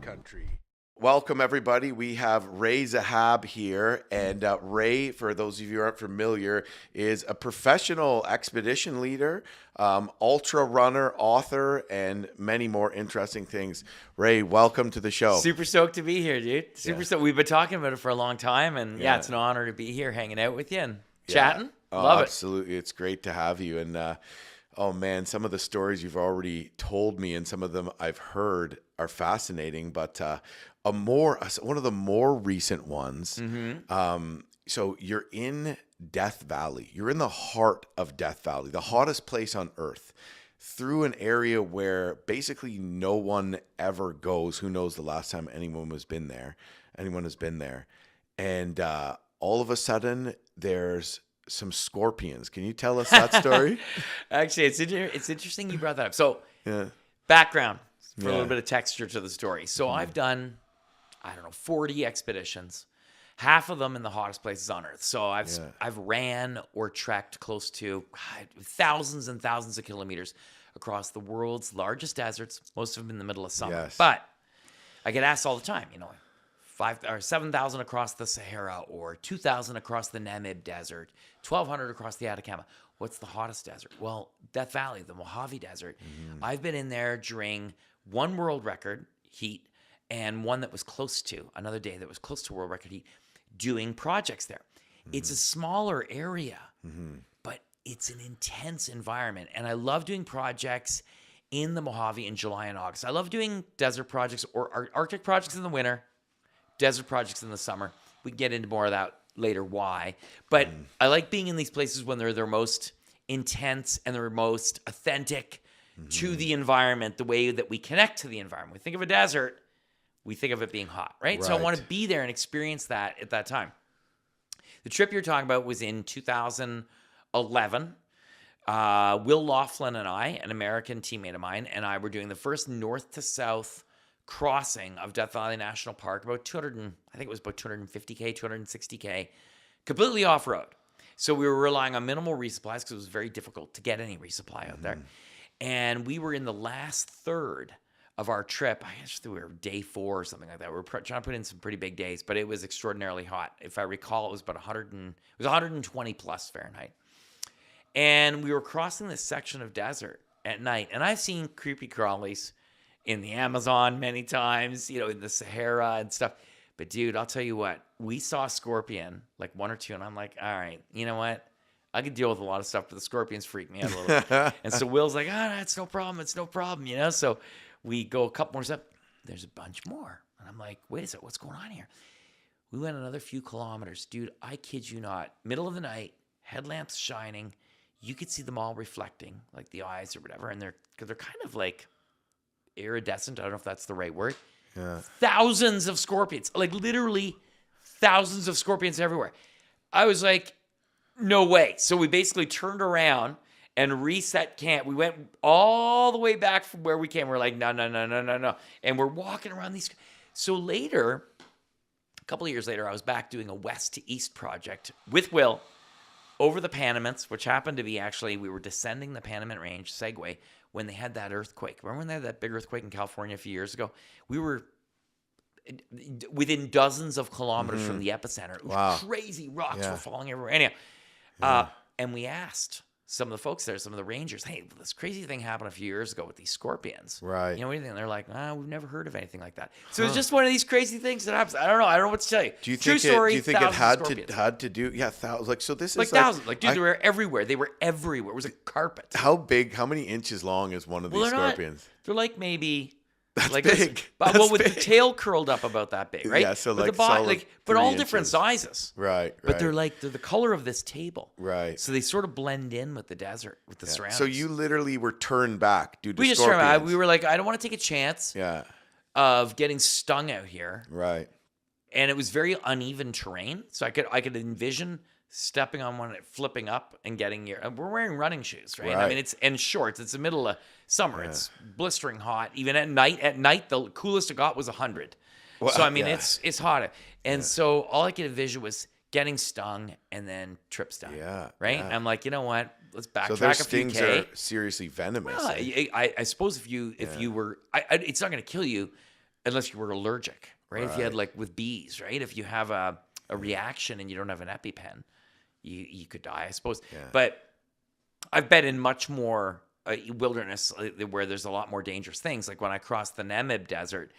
country. Welcome, everybody. We have Ray Zahab here. And Ray, for those of you who aren't familiar, is a professional expedition leader, ultra runner, author, and many more interesting things. Ray, welcome to the show. Super stoked to be here, dude. Super stoked. We've been talking about it for a long time. And yeah, it's an honor to be here hanging out with you and chatting. Love it. Absolutely. It's great to have you. And oh, man, some of the stories you've already told me and some of them I've heard are fascinating. But one of the more recent ones. So you're in Death Valley. You're in the heart of Death Valley, the hottest place on earth, through an area where basically no one ever goes. Who knows the last time anyone has been there? And all of a sudden, there's some scorpions. Can you tell us that story? Actually, it's interesting you brought that up. So, background for a little bit of texture to the story. So I've done, 40 expeditions, half of them in the hottest places on earth. So I've ran or trekked close to thousands and thousands of kilometers across the world's largest deserts, most of them in the middle of summer. Yes. But I get asked all the time, 7,000 across the Sahara, or 2,000 across the Namib Desert, 1,200 across the Atacama. What's the hottest desert? Well, Death Valley, the Mojave Desert. I've been in there during one world record heat and one that was another day that was close to world record heat, doing projects there. It's a smaller area, but it's an intense environment. And I love doing projects in the Mojave in July and August. I love doing desert projects or Arctic projects in the winter, desert projects in the summer. We can get into more of that later, why. But I like being in these places when they're their most intense and they're most authentic to the environment, the way that we connect to the environment. We think of a desert, we think of it being hot, right? So I want to be there and experience that at that time. The trip you're talking about was in 2011. Will Laughlin and I, an American teammate of mine, and I were doing the first north to south crossing of Death Valley National Park, about 250K, 260K, completely off-road. So we were relying on minimal resupplies because it was very difficult to get any resupply out there. And we were in the last third of our trip. I guess we were day 4 or something like that. We were trying to put in some pretty big days, but it was extraordinarily hot. If I recall, it was about 120 plus Fahrenheit. And we were crossing this section of desert at night. And I've seen creepy crawlies in the Amazon many times, in the Sahara and stuff. But dude, I'll tell you what, we saw a scorpion, like one or two, and I'm like, all right, you know what? I could deal with a lot of stuff, but the scorpions freak me out a little bit. And so Will's like, it's no problem. So we go a couple more steps. There's a bunch more. And I'm like, wait a second, what's going on here? We went another few kilometers. Dude, I kid you not. Middle of the night, headlamps shining. You could see them all reflecting, like the eyes or whatever. And they're kind of like iridescent. I don't know if that's the right word. Yeah. Thousands of scorpions, like literally thousands of scorpions everywhere. I was like, no way. So we basically turned around and reset camp. We went all the way back from where we came. We're like, no. And we're walking around these. So later, a couple of years later, I was back doing a west to east project with Will over the Panamints, which happened to be we were descending the Panamint Range, Segway, when they had that earthquake. Remember when they had that big earthquake in California a few years ago? We were within dozens of kilometers from the epicenter. It was crazy. Rocks were falling everywhere. Anyhow, and we asked some of the folks there, some of the rangers, hey, this crazy thing happened a few years ago with these scorpions. Right. What do you think? And they're like, we've never heard of anything like that. So it's just one of these crazy things that happens. I don't know what to tell you. Do you think it had to do? Yeah, thousands. Like, so this is like thousands. Like, dude, they were everywhere. They were everywhere. It was a carpet. How big? How many inches long is one of these scorpions? They're like maybe. That's like big. With the tail curled up about that big, right? Yeah, so but like the body, but all 3 different inches. sizes. Right. But they're the color of this table. Right. So they sort of blend in with the desert, with the surroundings. So you literally were turned back due to we scorpions. Just turned back. We were like, I don't want to take a chance. Of getting stung out here. Right. And it was very uneven terrain, so I could envision stepping on one, flipping up, and getting your. We're wearing running shoes, right? I mean, it's and shorts. It's the middle of summer. Yeah. It's blistering hot. Even at night. At night, the coolest it got was 100. Well, so I mean, it's hot. And so all I could envision was getting stung and then trip stung. Yeah. Right. Yeah. I'm like, you know what? Let's backtrack so those a few stings K. are seriously venomous. Well, I suppose if you were, it's not going to kill you. unless you were allergic, right? If you had like with bees, right? If you have a reaction and you don't have an EpiPen, you could die, I suppose. Yeah. But I've been in much more wilderness where there's a lot more dangerous things. Like when I crossed the Namib Desert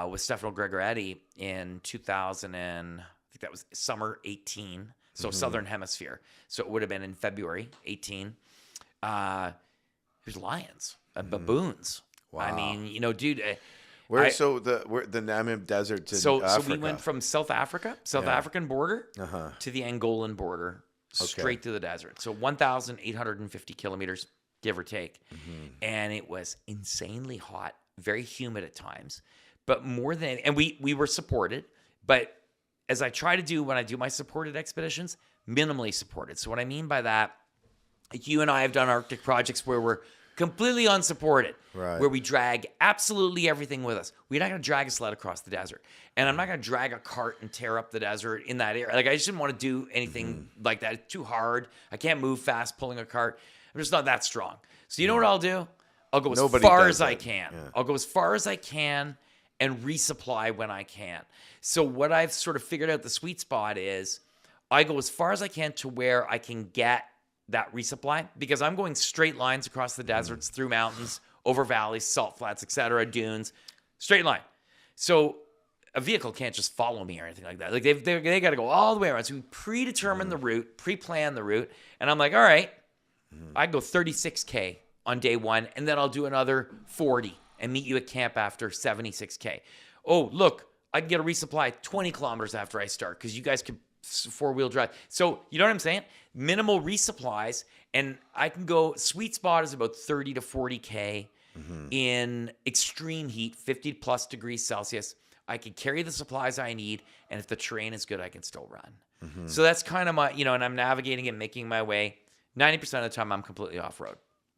with Stefano Gregoretti in 2000 and I think that was summer 18. So Southern Hemisphere. So it would have been in February 18. There's lions, baboons. Wow. I mean, you know, dude. Where the Namib Desert's in So Africa? we went from South African border to the Angolan border, straight to the desert. So 1,850 kilometers, give or take. And it was insanely hot, very humid at times. But more than, and we were supported, but as I try to do when I do my supported expeditions, minimally supported. So what I mean by that, like you and I have done Arctic projects where we're completely unsupported, where we drag absolutely everything with us. We're not going to drag a sled across the desert. And I'm not going to drag a cart and tear up the desert in that area. Like, I just didn't want to do anything like that. It's too hard. I can't move fast pulling a cart. I'm just not that strong. So you know what I'll do? I'll go as far as I can. Yeah. I'll go as far as I can and resupply when I can. So what I've sort of figured out the sweet spot is I go as far as I can to where I can get that resupply, because I'm going straight lines across the deserts, through mountains, over valleys, salt flats, etc., dunes, straight line. So a vehicle can't just follow me or anything like that. Like they got to go all the way around. So we predetermine the route, pre-plan the route, and I'm like, all right, I go 36K on day one, and then I'll do another 40 and meet you at camp after 76K. Oh, look, I can get a resupply 20 kilometers after I start because you guys can four-wheel drive. So you know what I'm saying? Minimal resupplies, and I can go, sweet spot is about 30 to 40K in extreme heat, 50 plus degrees Celsius. I can carry the supplies I need, and if the terrain is good, I can still run. So that's kind of my, and I'm navigating and making my way. 90% of the time, I'm completely off-road.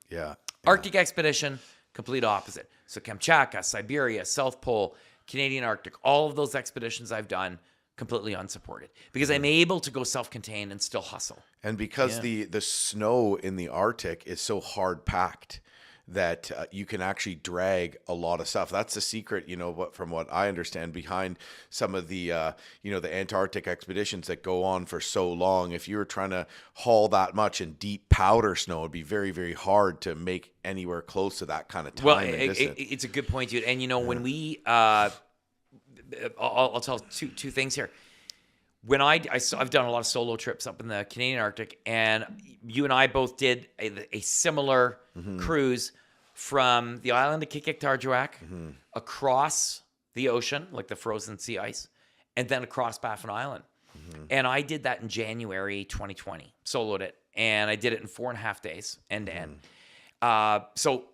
Yeah. Arctic expedition, complete opposite. So Kamchatka, Siberia, South Pole, Canadian Arctic, all of those expeditions I've done, completely unsupported, because I'm able to go self-contained and still hustle. And because the snow in the Arctic is so hard packed that you can actually drag a lot of stuff. That's the secret, from what I understand, behind some of the, the Antarctic expeditions that go on for so long. If you were trying to haul that much in deep powder snow, it'd be very, very hard to make anywhere close to that kind of time. Well, it's a good point, dude. And, when we, I'll tell two things here. When I've done a lot of solo trips up in the Canadian Arctic, and you and I both did a similar cruise from the island of Kikik-Tarjuak across the ocean, like the frozen sea ice, and then across Baffin Island. And I did that in January 2020, soloed it, and I did it in 4.5 days, end to end. So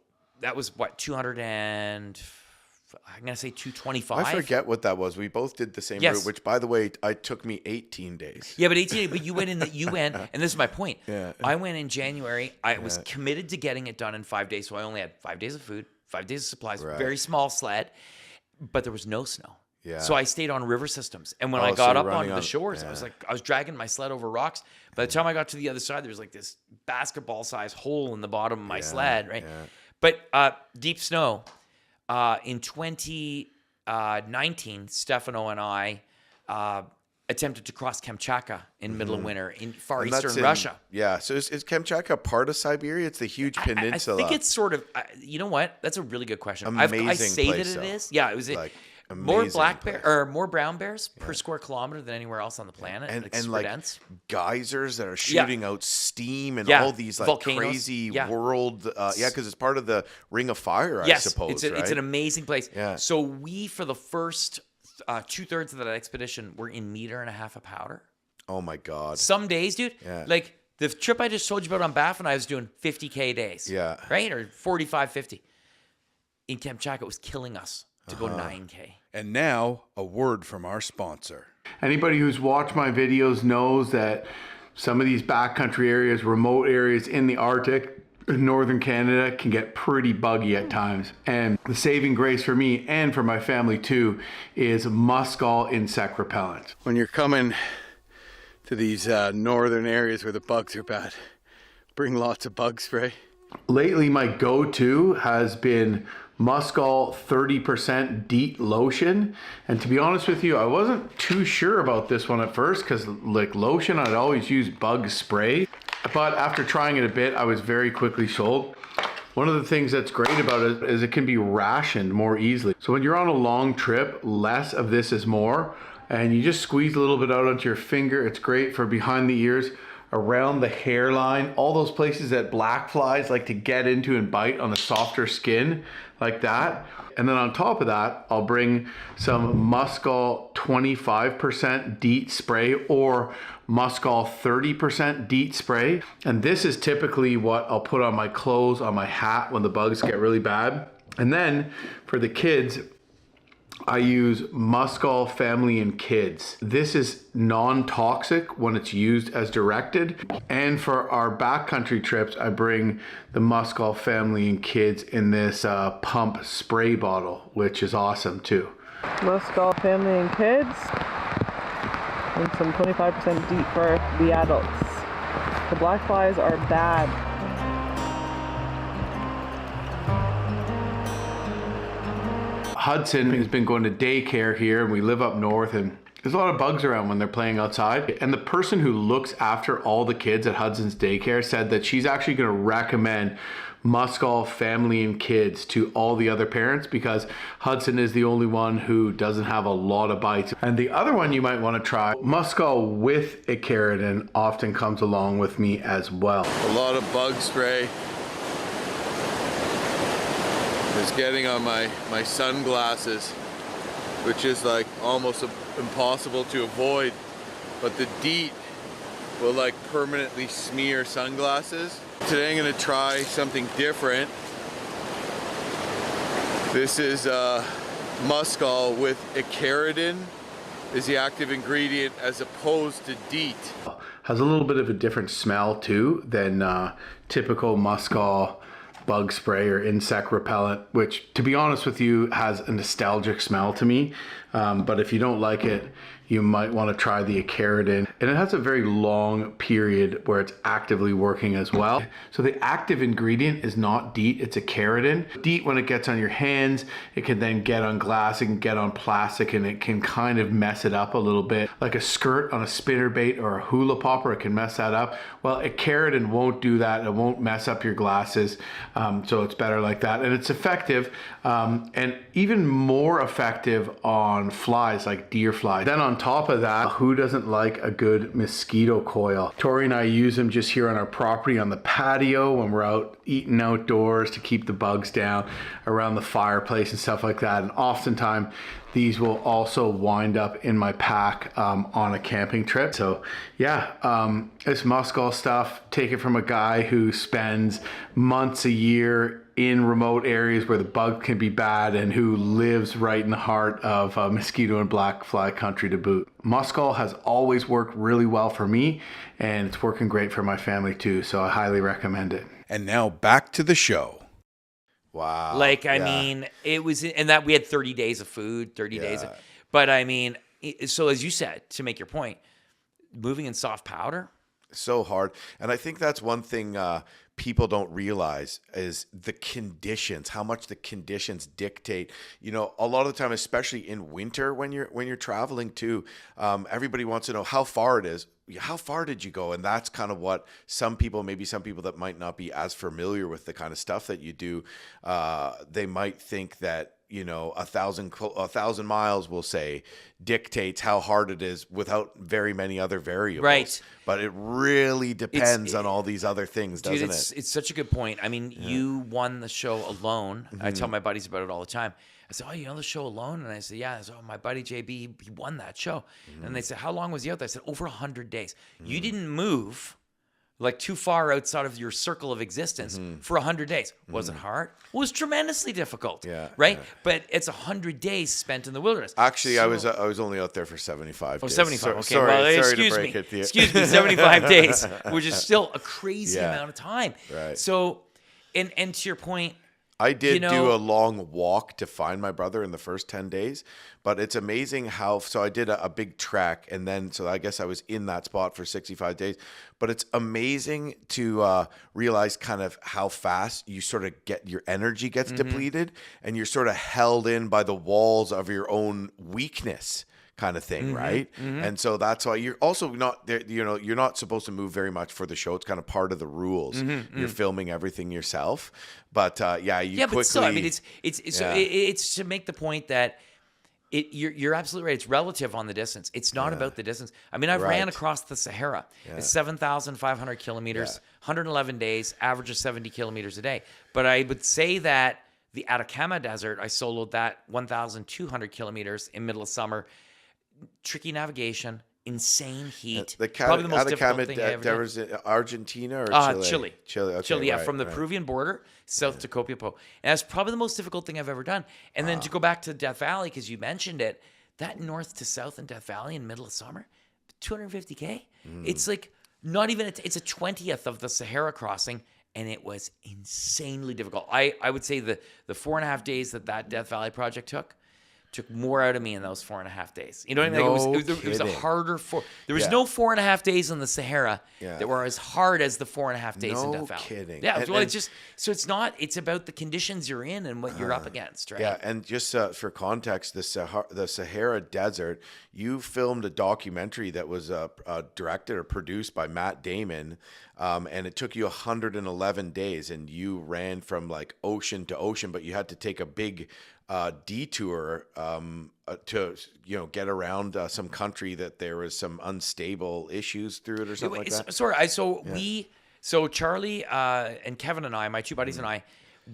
that was what, 225. I forget what that was. We both did the same route, which, by the way, it took me 18 days. Yeah, but 18 days. But you went and this is my point. Yeah. I went in January. I was committed to getting it done in 5 days, so I only had 5 days of food, 5 days of supplies, very small sled, but there was no snow. Yeah. So I stayed on river systems, and when I got up onto the shores, I was dragging my sled over rocks. By the time I got to the other side, there was like this basketball-sized hole in the bottom of my sled, right? Yeah. But deep snow. In 2019, Stefano and I attempted to cross Kamchatka in middle of winter in far eastern Russia. Yeah, so is Kamchatka part of Siberia? It's the huge peninsula. I think it's sort of. You know what? That's a really good question. Amazing I say place, that it is. Yeah, it was more black bear or more brown bears per square kilometer than anywhere else on the planet. And like dense. Geysers that are shooting out steam and all these like volcanoes. Crazy world. Because it's part of the Ring of Fire, I suppose. It's an amazing place. Yeah. So we, for the first 2/3 of that expedition, were in 1.5 meters of powder. Oh my God. Some days, dude. Yeah. Like the trip I just told you about on Baffin, I was doing 50K days. Yeah. Right? Or 45, 50. In Kamchatka, it was killing us to go 9K. And now, a word from our sponsor. Anybody who's watched my videos knows that some of these backcountry areas, remote areas in the Arctic, northern Canada, can get pretty buggy at times. And the saving grace for me and for my family too is Muskol insect repellent. When you're coming to these northern areas where the bugs are bad, bring lots of bug spray. Lately, my go-to has been Muskol 30% DEET lotion. And to be honest with you, I wasn't too sure about this one at first because like lotion, I'd always use bug spray. But after trying it a bit, I was very quickly sold. One of the things that's great about it is it can be rationed more easily. So when you're on a long trip, less of this is more. And you just squeeze a little bit out onto your finger. It's great for behind the ears, around the hairline, all those places that black flies like to get into and bite on the softer skin like that. And then on top of that, I'll bring some Muskol 25% DEET spray or Muskol 30% DEET spray. And this is typically what I'll put on my clothes, on my hat when the bugs get really bad. And then for the kids, I use Muskol Family and Kids. This is non-toxic when it's used as directed. And for our backcountry trips, I bring the Muskol Family and Kids in this pump spray bottle, which is awesome too. Muskol Family and Kids, and some 25% DEET for the adults. The black flies are bad. Hudson has been going to daycare here, and we live up north, and there's a lot of bugs around when they're playing outside. And the person who looks after all the kids at Hudson's daycare said that she's actually going to recommend Muskol Family and Kids to all the other parents because Hudson is the only one who doesn't have a lot of bites. And the other one you might want to try, Muskol with Icaridin, often comes along with me as well. A lot of bug spray. It's getting on my sunglasses, which is like almost impossible to avoid, but the DEET will like permanently smear sunglasses. Today I'm going to try something different. This is Muskol with Icaridin is the active ingredient as opposed to DEET. Has a little bit of a different smell too than typical Muskol bug spray or insect repellent, which to be honest with you has a nostalgic smell to me. But if you don't like it, you might want to try the Icaridin. And it has a very long period where it's actively working as well. So the active ingredient is not DEET, it's Icaridin. DEET, when it gets on your hands, it can then get on glass, it can get on plastic, and it can kind of mess it up a little bit. Like a skirt on a spinnerbait or a hula popper, it can mess that up. Well, Icaridin won't do that. It won't mess up your glasses. So it's better like that. And it's effective and even more effective on flies like deer flies. Then on top of that, who doesn't like a good mosquito coil? Tori and I use them just here on our property on the patio when we're out eating outdoors to keep the bugs down, around the fireplace and stuff like that. And oftentimes these will also wind up in my pack on a camping trip. So yeah, it's Muskol stuff. Take it from a guy who spends months a year in remote areas where the bug can be bad and who lives right in the heart of mosquito and black fly country to boot. Muskol has always worked really well for me, and it's working great for my family too, so I highly recommend it. And now back to the show. Wow. Like, I mean, it was, and that we had 30 days of food, 30 days. But I mean, so as you said, to make your point, moving in soft powder. So hard. And I think that's one thing people don't realize is the conditions, how much the conditions dictate. You know, a lot of the time, especially in winter when you're traveling too, everybody wants to know how far it is. How far did you go? And that's kind of what maybe some people that might not be as familiar with the kind of stuff that you do, they might think that, you know, 1,000 miles, we'll say, dictates how hard it is without very many other variables. Right. But it really depends on all these other things, doesn't it? It's such a good point. I mean, you won the show alone. Mm-hmm. I tell my buddies about it all the time. I said, oh, you know the show Alone? And I said, yeah. I said, oh, my buddy JB, he won that show. Mm-hmm. And they said, how long was he out there? I said, over 100 days. Mm-hmm. You didn't move like too far outside of your circle of existence for 100 days. Was it hard? It was tremendously difficult. Right? Yeah. But it's 100 days spent in the wilderness. Actually, I was only out there for 75 days. 75. Okay. Sorry, well, sorry excuse to break me. it to you. Excuse me, 75 days, which is still a crazy amount of time. Right. So, and to your point, I did You know- do a long walk to find my brother in the first 10 days, but it's amazing how, so I did a big trek, and then, so I guess I was in that spot for 65 days, but it's amazing to realize kind of how fast you sort of get, your energy gets depleted, and you're sort of held in by the walls of your own weakness, kind of thing, right? And so that's why you're also not there, you know, you're not supposed to move very much for the show. It's kind of part of the rules. You're filming everything yourself, but yeah, you quickly. But still, I mean, it's to make the point that you're absolutely right. It's relative on the distance. It's not about the distance. I mean, I've ran Right. across the Sahara. It's 7,500 kilometers, 111 days, average of 70 kilometers a day. But I would say that the Atacama Desert, I soloed that 1,200 kilometers in middle of summer. Tricky navigation, insane heat. Probably the most Atacama difficult thing I ever did. was it Argentina or Chile? Chile. Chile, okay, Chile, yeah, right, from the right. Peruvian border south to Copiapó. And that's probably the most difficult thing I've ever done. And then to go back to Death Valley, because you mentioned it, that north to south in Death Valley in middle of summer, 250K. It's like not even, it's a 20th of the Sahara crossing, and it was insanely difficult. I would say the 4.5 days that Death Valley project took more out of me in those 4.5 days. You know what I mean? Like it was a kidding. harder there was Yeah. no 4.5 days in the Sahara Yeah. that were as hard as the 4.5 days in No Death Valley. kidding. Yeah, And- well, and- it's just, so it's about the conditions you're in and what you're up against, right? Yeah, and just for context, the Sahara Desert, you filmed a documentary that was directed or produced by Matt Damon, and it took you 111 days, and you ran from like ocean to ocean, but you had to take a big detour to get around some country that there was some unstable issues through it or something like that. Sorry, so Charlie and Kevin and I, my two buddies and I,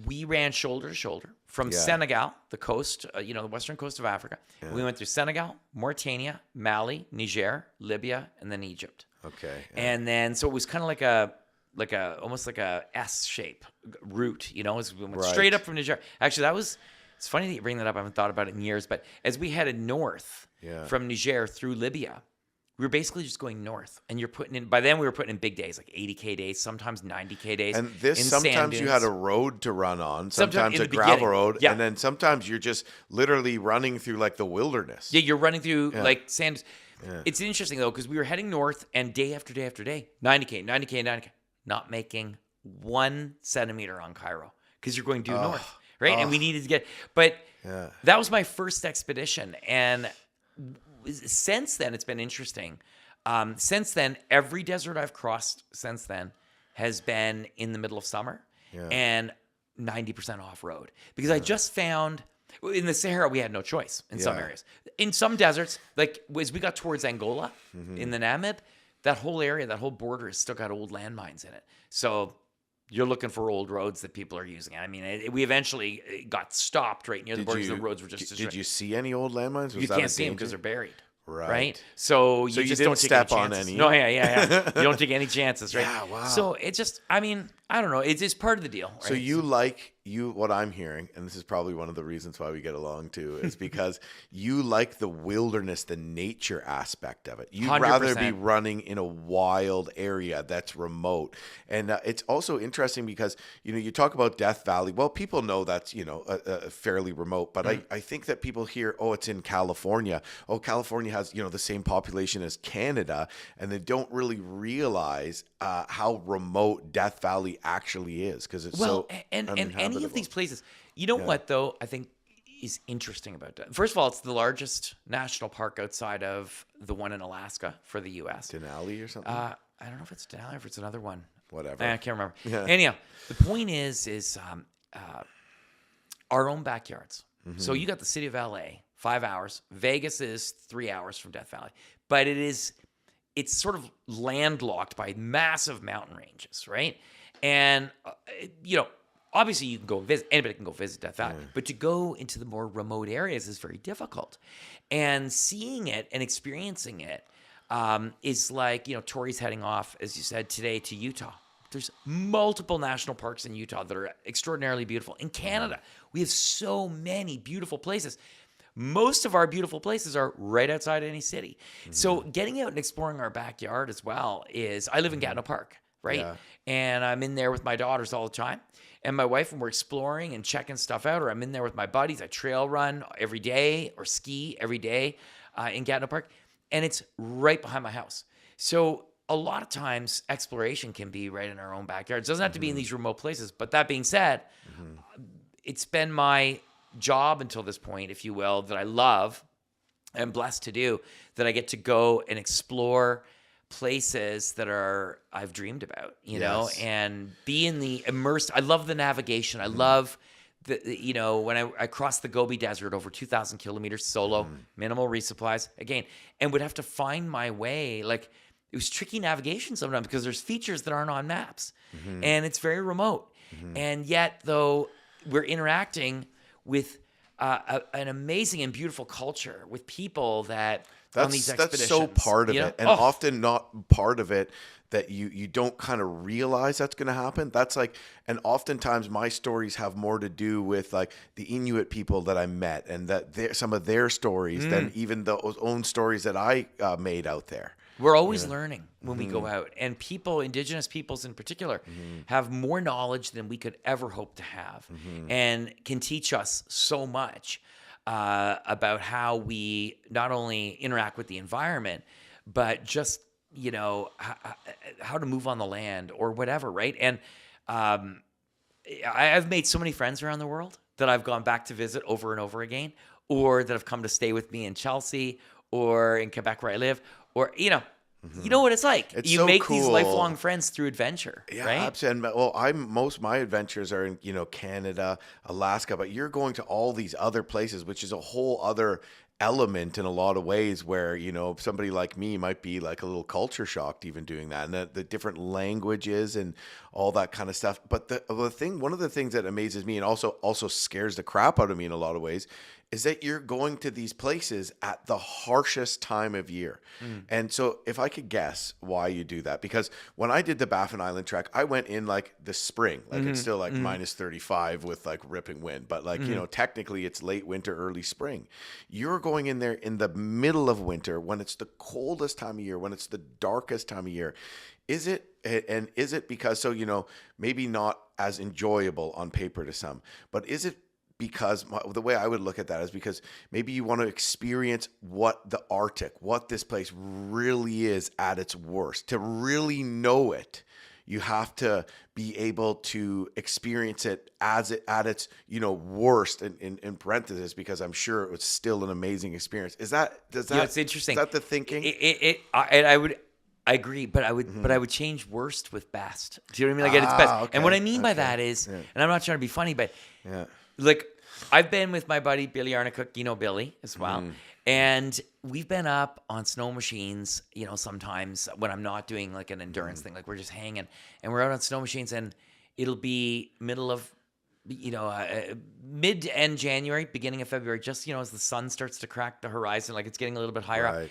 we ran shoulder to shoulder from Senegal, the coast, the western coast of Africa. We went through Senegal, Mauritania, Mali, Niger, Libya, and then Egypt. Okay. And then, so it was kind of like almost like a S shape route, as we went straight up from Niger. Actually, it's funny that you bring that up. I haven't thought about it in years, but as we headed north from Niger through Libya, we were basically just going north, and by then we were putting in big days, like 80K days, sometimes 90K days. And this, in sand sometimes you dunes. had a road to run on, Sometimes sometimes in a the gravel beginning. road, Yeah. and then sometimes you're just literally running through like the wilderness. Yeah, you're running through like sand. It's interesting though, because we were heading north, and day after day after day, 90K, not making 1 centimeter on Cairo, because you're going due north, right? And we needed to get, but that was my first expedition, and since then it's been interesting. Since then, every desert I've crossed since then has been in the middle of summer and 90% off road, because I just found in the Sahara we had no choice in some areas. In some deserts, like as we got towards Angola in the Namib, that whole area, that whole border has still got old landmines in it. So you're looking for old roads that people are using. I mean, we eventually got stopped right near the border because the roads were just destroyed. Did you see any old landmines? Was You that can't a see them danger? because they're buried. Right. So So you you just didn't don't take step any on chances. any. No, yeah. You don't take any chances, right? Yeah, wow. So it just, I mean, I don't know. It's part of the deal. Right? So what I'm hearing, and this is probably one of the reasons why we get along too, is because you like the wilderness, the nature aspect of it. You'd rather be 100%. running in a wild area that's remote. And it's also interesting because, you talk about Death Valley. Well, people know that's, fairly remote, but I think that people hear, oh, it's in California. Oh, California has, the same population as Canada, and they don't really realize how remote Death Valley actually is, because it's and any uninhabitable. of these places, you know what though, I think is interesting about that. First of all, it's the largest national park outside of the one in Alaska for the U.S. Denali or something. I don't know if it's Denali or if it's another one. Whatever. I can't remember. Yeah. Anyhow, the point is our own backyards. So you got the city of LA, 5 hours. Vegas is 3 hours from Death Valley, but it's sort of landlocked by massive mountain ranges, right? And obviously you can go visit. Anybody can go visit Death Valley, but to go into the more remote areas is very difficult. And seeing it and experiencing it is like, Tori's heading off, as you said, today to Utah. There's multiple national parks in Utah that are extraordinarily beautiful. In Canada, we have so many beautiful places. Most of our beautiful places are right outside any city. So getting out and exploring our backyard as well I live in Gatineau Park, right? Yeah. And I'm in there with my daughters all the time. and my wife, and we're exploring and checking stuff out, or I'm in there with my buddies. I trail run every day or ski every day in Gatineau Park, and it's right behind my house. So a lot of times exploration can be right in our own backyards. It doesn't have to be in these remote places. But that being said, it's been my job until this point, if you will, that I love and blessed to do, that I get to go and explore places that I've dreamed about, you know, and be in the immersed. I love the navigation. I love when I crossed the Gobi Desert over 2,000 kilometers solo, minimal resupplies again, and would have to find my way. Like, it was tricky navigation sometimes because there's features that aren't on maps, and it's very remote. And yet, though, we're interacting with an amazing and beautiful culture with people that on these expeditions. That's so part of it, and often not part of it that you don't kind of realize that's going to happen. That's like, and oftentimes my stories have more to do with like the Inuit people that I met, and that some of their stories than even those own stories that I made out there. We're always learning when we go out, and people, Indigenous peoples in particular, have more knowledge than we could ever hope to have, and can teach us so much about how we not only interact with the environment, but just, you know, how to move on the land or whatever, right? And I've made so many friends around the world that I've gone back to visit over and over again, or that have come to stay with me in Chelsea or in Quebec where I live, or, you know what it's like. You so make these cool. lifelong friends through adventure, right? Absolutely. Well, most of my adventures are in, Canada, Alaska, but you're going to all these other places, which is a whole other element in a lot of ways where, somebody like me might be like a little culture shocked even doing that, and the different languages and all that kind of stuff. But one of the things that amazes me and also scares the crap out of me in a lot of ways is that you're going to these places at the harshest time of year. And so if I could guess why you do that, because when I did the Baffin Island trek, I went in like the spring, like it's still like minus 35 with like ripping wind, but like, technically it's late winter, early spring. You're going in there in the middle of winter when it's the coldest time of year, when it's the darkest time of year. Is it because, maybe not as enjoyable on paper to some, but is it because the way I would look at that is because maybe you want to experience what the Arctic, what this place really is at its worst. To really know it, you have to be able to experience it at its worst in parentheses, because I'm sure it was still an amazing experience. It's interesting. Is that the thinking? I agree, but I would change worst with best. Do you know what I mean? Like, at its best. Okay. And what I mean by that is, and I'm not trying to be funny, but like, I've been with my buddy Billy Arnicook, Billy as well, and we've been up on snow machines, sometimes when I'm not doing like an endurance thing, like we're just hanging, and we're out on snow machines, and it'll be middle of, mid to end January, beginning of February, just, as the sun starts to crack the horizon, like it's getting a little bit higher up,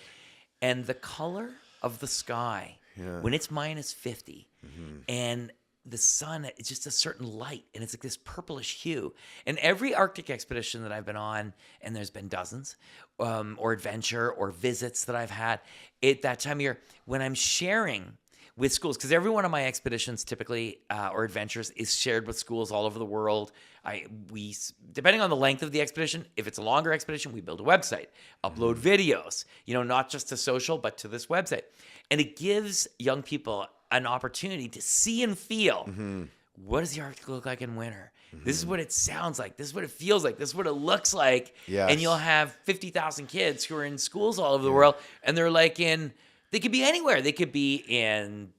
and the color of the sky when it's minus 50 and the sun, it's just a certain light, and it's like this purplish hue. And every Arctic expedition that I've been on, and there's been dozens, or adventure or visits that I've had at that time of year, when I'm sharing with schools, because every one of my expeditions typically or adventures is shared with schools all over the world. We depending on the length of the expedition, if it's a longer expedition, we build a website, upload videos, not just to social, but to this website. And it gives young people an opportunity to see and feel what does the Arctic look like in winter? This is what it sounds like. This is what it feels like. This is what it looks like. Yes. And you'll have 50,000 kids who are in schools all over the world, and they're like they could be anywhere. They could be in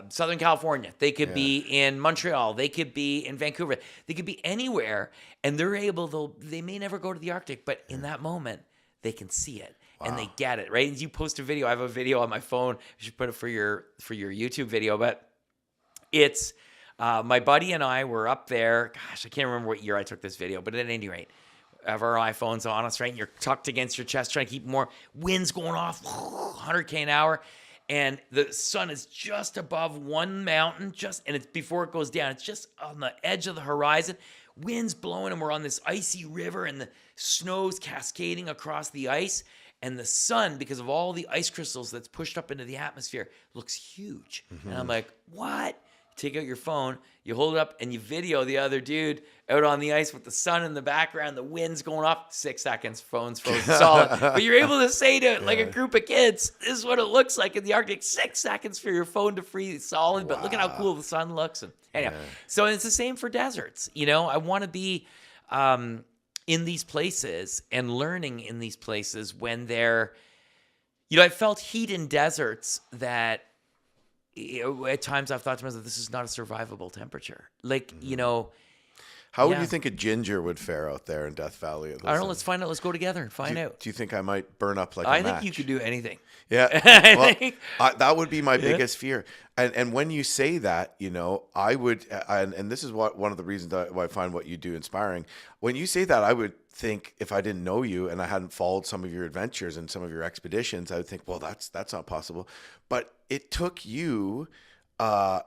Southern California. They could be in Montreal. They could be in Vancouver. They could be anywhere, and they may never go to the Arctic, but in that moment, they can see it. Wow. And they get it, right? And you post a video. I have a video on my phone. I should put it for your YouTube video, but it's my buddy and I were up there. Gosh, I can't remember what year I took this video, but at any rate, have our iPhones on us, right? And you're tucked against your chest, trying to keep more winds going off, 100K an hour. And the sun is just above one mountain, and it's before it goes down. It's just on the edge of the horizon. Winds blowing, and we're on this icy river, and the snow's cascading across the ice. And the sun, because of all the ice crystals that's pushed up into the atmosphere, looks huge. And I'm like, what? take out your phone, you hold it up, and you video the other dude out on the ice with the sun in the background, the wind's going up, 6 seconds, phone's frozen solid. But you're able to say to like a group of kids, this is what it looks like in the Arctic, 6 seconds for your phone to freeze solid, but look at how cool the sun looks. And anyhow, so it's the same for deserts. You know, I want to be in these places and learning in these places when they're, you know, I felt heat in deserts that, at times I've thought to myself, this is not a survivable temperature. Like, you know. How would you think a ginger would fare out there in Death Valley? I don't know. Let's find out. Let's go together and find out. Do you think I might burn up like a I match? think you could do anything. Yeah. Well, that would be my biggest fear. And when you say that, you know, I would, and this is one of the reasons why I find what you do inspiring. When you say that, I would think, if I didn't know you and I hadn't followed some of your adventures and some of your expeditions, I would think, well, that's not possible. But it took you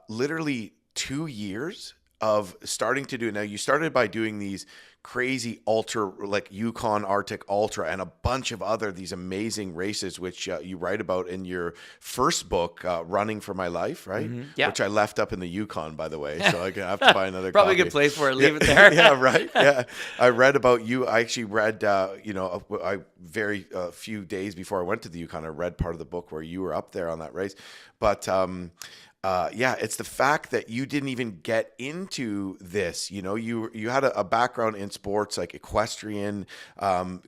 literally 2 years of starting to do it. Now, you started by doing these crazy ultra, like Yukon Arctic Ultra and a bunch of other these amazing races, which you write about in your first book, Running for My Life, right? Mm-hmm. Yeah. Which I left up in the Yukon, by the way, so I have to buy another Probably copy. a good place for it. Leave it there. Yeah, right. Yeah, I read about you. I actually read, you know, I very few days before I went to the Yukon, I read part of the book where you were up there on that race. But yeah, it's the fact that you didn't even get into this. You know, you had a background in sports like equestrian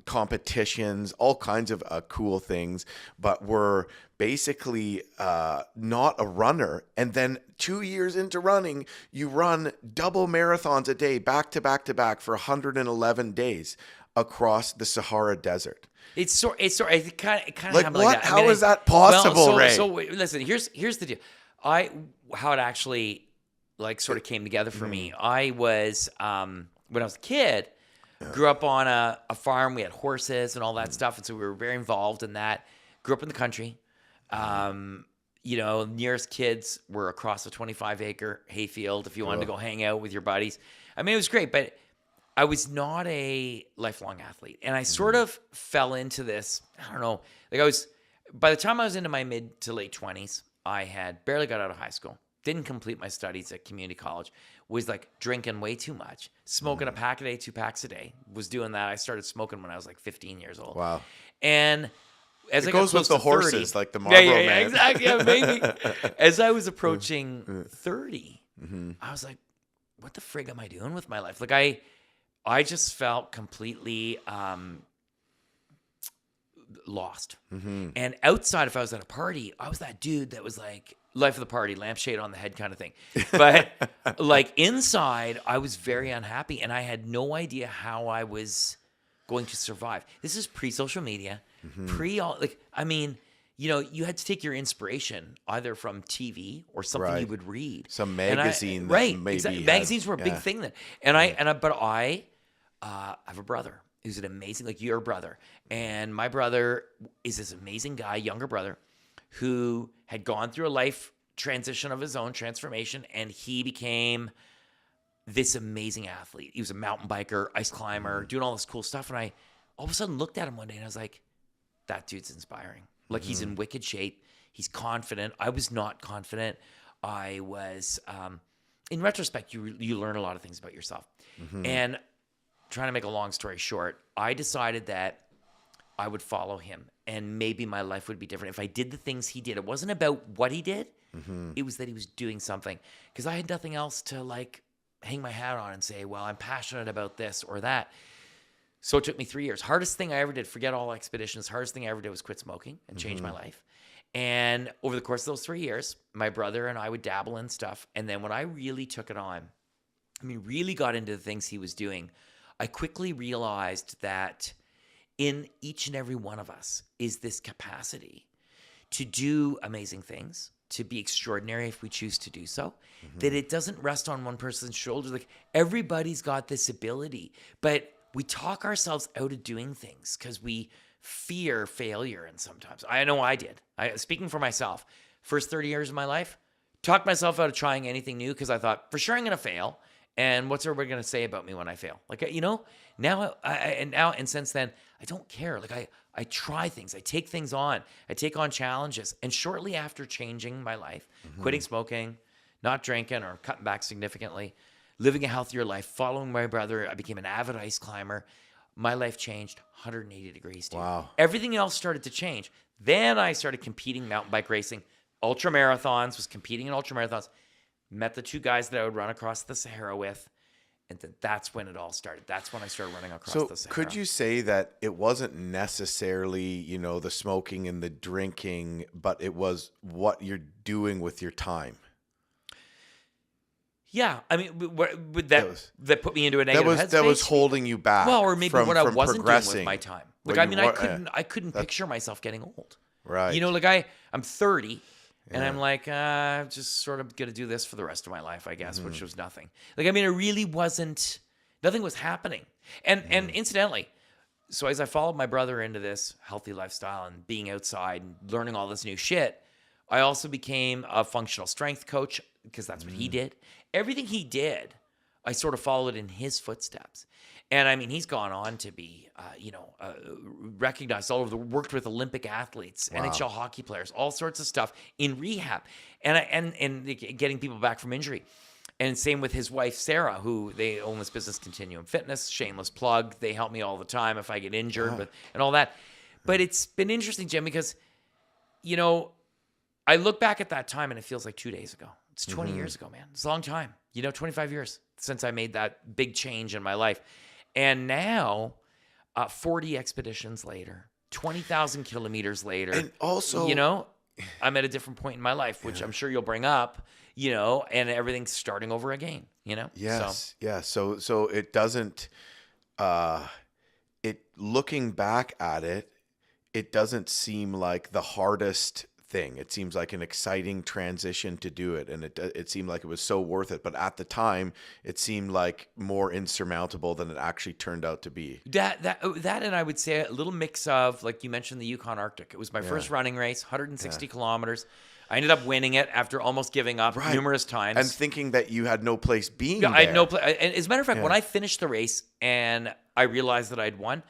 competitions, all kinds of cool things, but were basically not a runner. And then 2 years into running, you run double marathons a day, back to back to back for 111 days across the Sahara Desert. It kind of Like happened what? like that. How is that possible, Ray? So listen, here's the deal. How it actually like sort of came together for me. I was when I was a kid, grew up on a farm. We had horses and all that stuff, and so we were very involved in that. Grew up in the country. You know, nearest kids were across a 25-acre hayfield if you wanted to go hang out with your buddies. I mean, it was great, but I was not a lifelong athlete. And I sort of fell into this, I don't know, like by the time I was into my mid to late 20s, I had barely got out of high school, didn't complete my studies at community college, was like drinking way too much, smoking a pack a day, 2 packs a day, was doing that. I started smoking when I was like 15 years old. Wow. And as It I got goes close with the to 30, horses, like the Marlboro Man. exactly. Yeah, maybe. As I was approaching 30, I was like, what the frig am I doing with my life? Like I just felt completely lost. And outside, if I was at a party, I was that dude that was like life of the party, lampshade on the head kind of thing. But like inside, I was very unhappy and I had no idea how I was going to survive. This is pre-social media, I mean, you know, you had to take your inspiration either from TV or something you would read. Some magazine. Magazines were a big thing then. And I have a brother who's an amazing, like your brother. And my brother is this amazing guy, younger brother, who had gone through a life transition of his own, transformation, and he became this amazing athlete. He was a mountain biker, ice climber, doing all this cool stuff. And I all of a sudden looked at him one day and I was like, that dude's inspiring. Like he's in wicked shape. He's confident. I was not confident. I was, in retrospect, you learn a lot of things about yourself. And trying to make a long story short, I decided that I would follow him and maybe my life would be different if I did the things he did. It wasn't about what he did. It was that he was doing something because I had nothing else to like hang my hat on and say, well, I'm passionate about this or that. So it took me 3 years. Hardest thing I ever did, forget all expeditions, hardest thing I ever did was quit smoking and change my life. And over the course of those 3 years, my brother and I would dabble in stuff. And then when I really took it on, really got into the things he was doing, I quickly realized that in each and every one of us is this capacity to do amazing things, to be extraordinary if we choose to do so, that it doesn't rest on one person's shoulders. Like everybody's got this ability, but we talk ourselves out of doing things because we fear failure. And sometimes I know I did. Speaking for myself, first 30 years of my life, talked myself out of trying anything new because I thought for sure I'm going to fail. And what's everybody going to say about me when I fail? Like, you know, now and since then, I don't care. Like I try things. I take things on. I take on challenges. And shortly after changing my life, quitting smoking, not drinking or cutting back significantly, living a healthier life, following my brother. I became an avid ice climber. My life changed 180 degrees, dude. Wow. Everything else started to change. Then I started competing mountain bike racing, ultra marathons, was competing in ultra marathons, met the two guys that I would run across the Sahara with. And then that's when it all started. That's when I started running across the Sahara. So could you say that it wasn't necessarily, you know, the smoking and the drinking, but it was what you're doing with your time? Yeah, I mean, that put me into a negative headspace. That was holding you back. Well, or maybe what I wasn't doing with progressing. my time. Well, Like, I mean, I couldn't picture myself getting old. Right. You know, like I'm 30, and I'm like, I'm just sort of gonna do this for the rest of my life, I guess, which was nothing. Like, I mean, it really wasn't. Nothing was happening. And incidentally, so as I followed my brother into this healthy lifestyle and being outside and learning all this new shit, I also became a functional strength coach because that's what he did. Everything he did, I sort of followed in his footsteps. And I mean, he's gone on to be, recognized all over the world, worked with Olympic athletes, NHL hockey players, all sorts of stuff in rehab, and getting people back from injury. And same with his wife, Sarah, who they own this business, Continuum Fitness, shameless plug. They help me all the time if I get injured and all that. But it's been interesting, Jim, because, you know, I look back at that time and it feels like 2 days ago. It's 20 years ago, man. It's a long time. 25 years since I made that big change in my life. And now, 40 expeditions later, 20,000 kilometers later. And also, I'm at a different point in my life, which I'm sure you'll bring up, and everything's starting over again, Yes. So. Yeah. So it doesn't, looking back at it, it doesn't seem like the hardest thing. It seems like an exciting transition to do it, and it seemed like it was so worth it. But at the time, it seemed like more insurmountable than it actually turned out to be. That and I would say a little mix of, like you mentioned, the Yukon Arctic. It was my first running race, 160 kilometers. I ended up winning it after almost giving up numerous times and thinking that you had no place being there. I had no place. And as a matter of fact, when I finished the race and I realized that I'd won,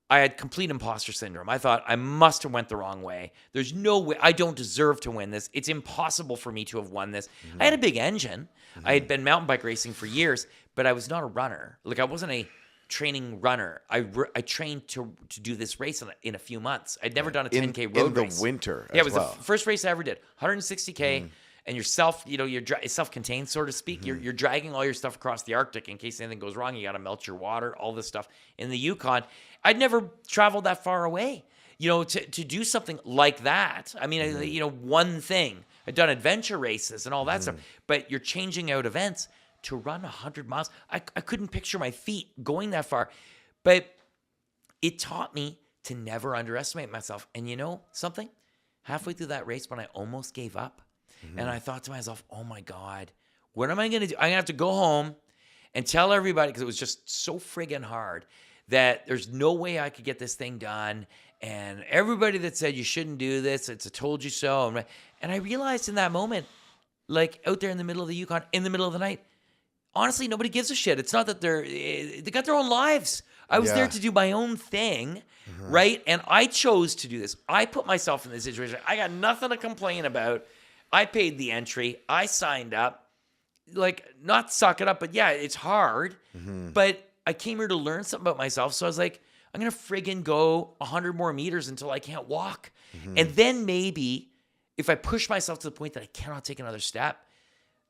I had complete imposter syndrome. I thought I must have went the wrong way. There's no way. I don't deserve to win this. It's impossible for me to have won this. I had a big engine. I had been mountain bike racing for years, but I was not a runner. Like, I wasn't a training runner. I trained to do this race in a few months. I'd never done a 10K road race. In the winter. Yeah, it was the first race I ever did. 160K. And you're self-contained, so to speak. You're dragging all your stuff across the Arctic in case anything goes wrong. You got to melt your water, all this stuff. In the Yukon, I'd never traveled that far away, to do something like that. I mean, one thing. I'd done adventure races and all that stuff, but you're changing out events to run 100 miles. I couldn't picture my feet going that far, but it taught me to never underestimate myself. And you know something? Halfway through that race, when I almost gave up, and I thought to myself, oh my God, what am I going to do? I'm going to have to go home and tell everybody, because it was just so friggin' hard, that there's no way I could get this thing done. And everybody that said you shouldn't do this, it's a told you so. And I realized in that moment, like out there in the middle of the Yukon, in the middle of the night, honestly, nobody gives a shit. It's not that they got their own lives. I was there to do my own thing, right? And I chose to do this. I put myself in this situation. I got nothing to complain about. I paid the entry. I signed up. Like, not suck it up, but yeah, it's hard. But I came here to learn something about myself. So I was like, I'm going to friggin' go 100 more meters until I can't walk. And then maybe if I push myself to the point that I cannot take another step,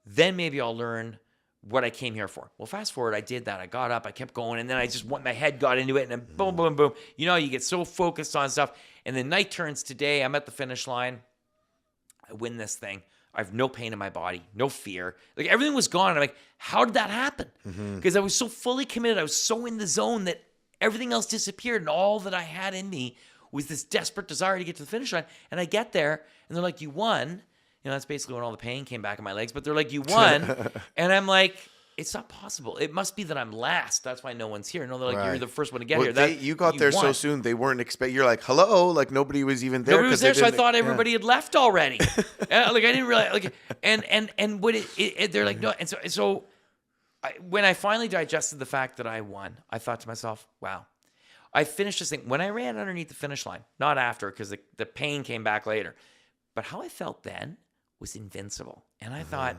then maybe I'll learn what I came here for. Well, fast forward, I did that. I got up, I kept going, and then my head got into it, and then boom, boom, boom. You get so focused on stuff. And then night turns to day. I'm at the finish line. I win this thing. I have no pain in my body, no fear. Like, everything was gone. I'm like, how did that happen? Because I was so fully committed. I was so in the zone that everything else disappeared. And all that I had in me was this desperate desire to get to the finish line. And I get there, and they're like, you won. That's basically when all the pain came back in my legs. But they're like, you won. And I'm like, it's not possible. It must be that I'm last. That's why no one's here. No, they're like, you're the first one to get here. You got there so soon. They weren't expecting. You're like, hello. Like, nobody was even there. Nobody was there, so I thought everybody had left already. Like, I didn't realize. Like, and what they're like, no. And so when I finally digested the fact that I won, I thought to myself, wow, I finished this thing. When I ran underneath the finish line, not after, because the pain came back later, but how I felt then was invincible. And I thought,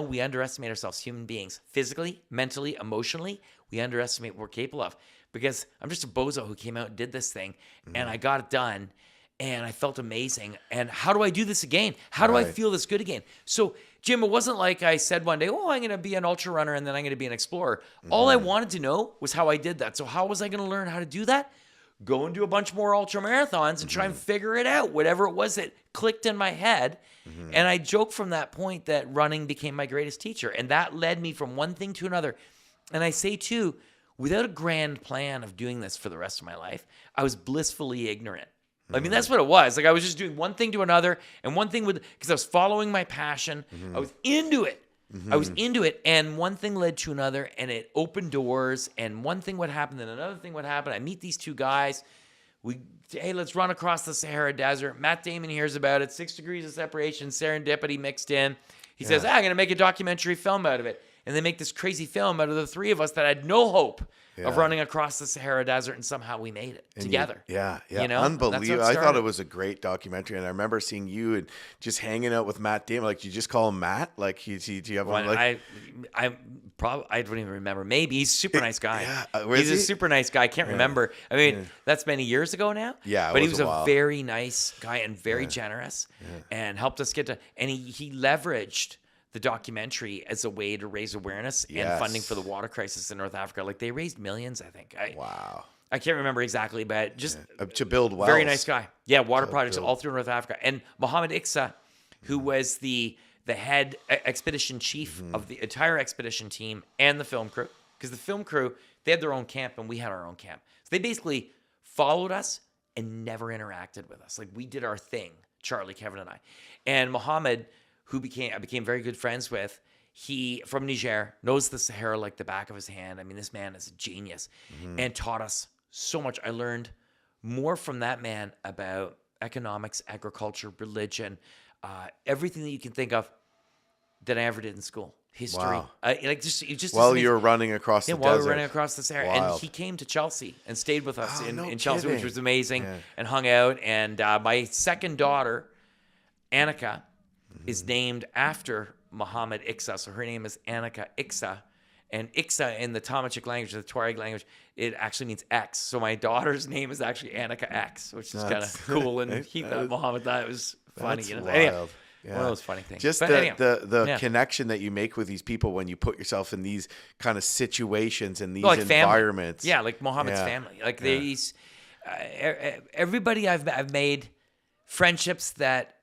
we underestimate ourselves, human beings, physically, mentally, emotionally. We underestimate what we're capable of, because I'm just a bozo who came out and did this thing, and I got it done, and I felt amazing. And how do I do this again? How do I Right. feel this good again? So, Jim, it wasn't like I said one day, oh, I'm going to be an ultra runner and then I'm going to be an explorer. All I wanted to know was how I did that. So how was I going to learn how to do that? Go and do a bunch more ultra marathons and try and figure it out, whatever it was that clicked in my head. And I joke from that point that running became my greatest teacher. And that led me from one thing to another. And I say, too, without a grand plan of doing this for the rest of my life, I was blissfully ignorant. I mean, that's what it was. Like, I was just doing one thing to another, and one thing because I was following my passion. I was into it. I was into it, and one thing led to another, and it opened doors, and one thing would happen, then another thing would happen. I meet these two guys. Hey, let's run across the Sahara Desert. Matt Damon hears about it. 6 degrees of separation, serendipity mixed in. He says, I'm going to make a documentary film out of it. And they make this crazy film out of the three of us that had no hope of running across the Sahara Desert, and somehow we made it together. Yeah. You know? Unbelievable. That's how it I thought started. it was a great documentary, and I remember seeing you and just hanging out with Matt Damon. Like, you just call him Matt? Like, do you have one? Well, Like, I don't even remember. Maybe he's a super nice guy. Where He's is a he? super nice guy. I can't remember. I mean, that's many years ago now. Yeah, it but he was was a while. very nice guy and very generous, and helped us get to. And he leveraged the documentary as a way to raise awareness and funding for the water crisis in North Africa. Like, they raised millions, I think. wow. I can't remember exactly, but just To build wells. very nice guy. Yeah, water projects all through North Africa. And Mohammed Iksa, who was the head expedition chief of the entire expedition team and the film crew, because the film crew, they had their own camp and we had our own camp. So they basically followed us and never interacted with us. Like, we did our thing, Charlie, Kevin, and I. And Mohammed, who I became very good friends with, he, from Niger, knows the Sahara like the back of his hand. I mean, this man is a genius and taught us so much. I learned more from that man about economics, agriculture, religion, everything that you can think of than I ever did in school. History. Wow. While you were running across the while we desert. were running across the Sahara. And Wild. he came to Chelsea and stayed with us Oh, no in Chelsea, which kidding. was amazing, and hung out. And my second daughter, Annika, is named after Mohammed Iksa. So her name is Annika Iksa. And Iksa in the Tamashek language, the Tuareg language, it actually means X. So my daughter's name is actually Annika X, which is kind of cool. And Mohammed thought it was funny. That's You know? wild. Anyway, Yeah. one of those funny things. Just But the, anyhow, the connection that you make with these people when you put yourself in these kind of situations and these like family. environments. Yeah, like Mohammed's Yeah. family. Like these, everybody I've made friendships that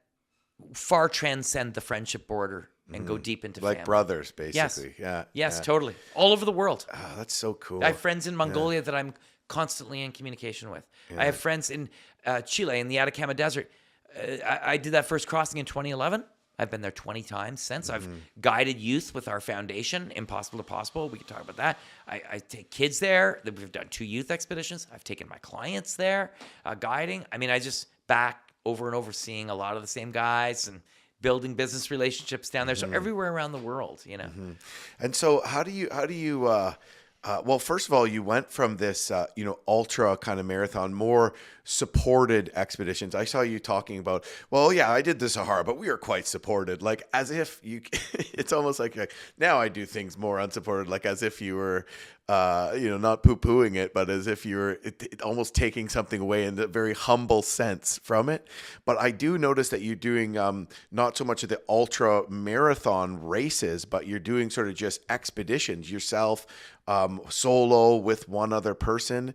far transcend the friendship border and go deep into Like family. brothers, Yes. basically. Yeah. Yes, yeah. totally. All over the world. Oh, that's so cool. I have friends in Mongolia that I'm constantly in communication with. I have friends in Chile, in the Atacama Desert. I did that first crossing in 2011. I've been there 20 times since. I've guided youth with our foundation, Impossible to Possible. We can talk about that. I take kids there. We've done 2 youth expeditions. I've taken my clients there, guiding. I mean, I just back over and over seeing a lot of the same guys and building business relationships down there. So everywhere around the world, you know. And so how do you well, first of all, you went from this, ultra kind of marathon, more supported expeditions. I saw you talking about, well, yeah, I did the Sahara, but we were quite supported, like as if it's almost like now I do things more unsupported, like as if you were, not poo-pooing it, but as if you were almost taking something away in a very humble sense from it. But I do notice that you're doing not so much of the ultra marathon races, but you're doing sort of just expeditions yourself, solo with one other person.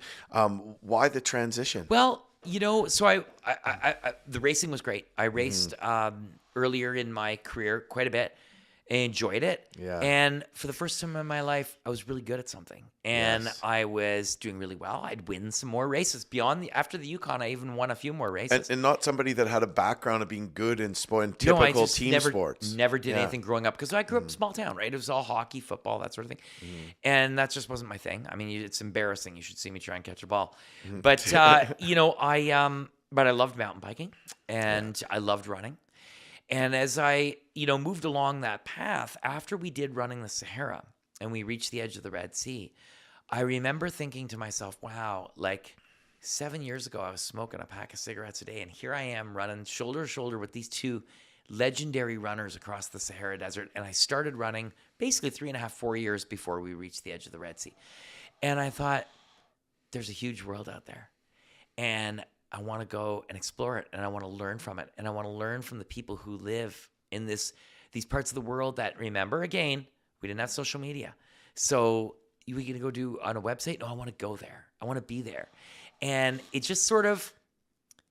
Why the transition? Well, so I the racing was great. I raced earlier in my career quite a bit. I enjoyed it. Yeah. And for the first time in my life, I was really good at something. And Yes. I was doing really well. I'd win some more races. After the Yukon, I even won a few more races. And not somebody that had a background of being good in sport, No, I typical just team sports. Never did Yeah. anything growing up because I grew up in a small town, right? It was all hockey, football, that sort of thing. And that just wasn't my thing. I mean, it's embarrassing. You should see me try and catch a ball. But, but I loved mountain biking and I loved running. And as I, moved along that path, after we did running the Sahara and we reached the edge of the Red Sea, I remember thinking to myself, wow, like 7 years ago, I was smoking a pack of cigarettes a day. And here I am running shoulder to shoulder with these 2 legendary runners across the Sahara Desert. And I started running basically 3.5, 4 years before we reached the edge of the Red Sea. And I thought, there's a huge world out there. And I want to go and explore it. And I want to learn from it. And I want to learn from the people who live in these parts of the world that, remember, again, we didn't have social media. So we going to go do on a website? No, I want to go there. I want to be there. And it just sort of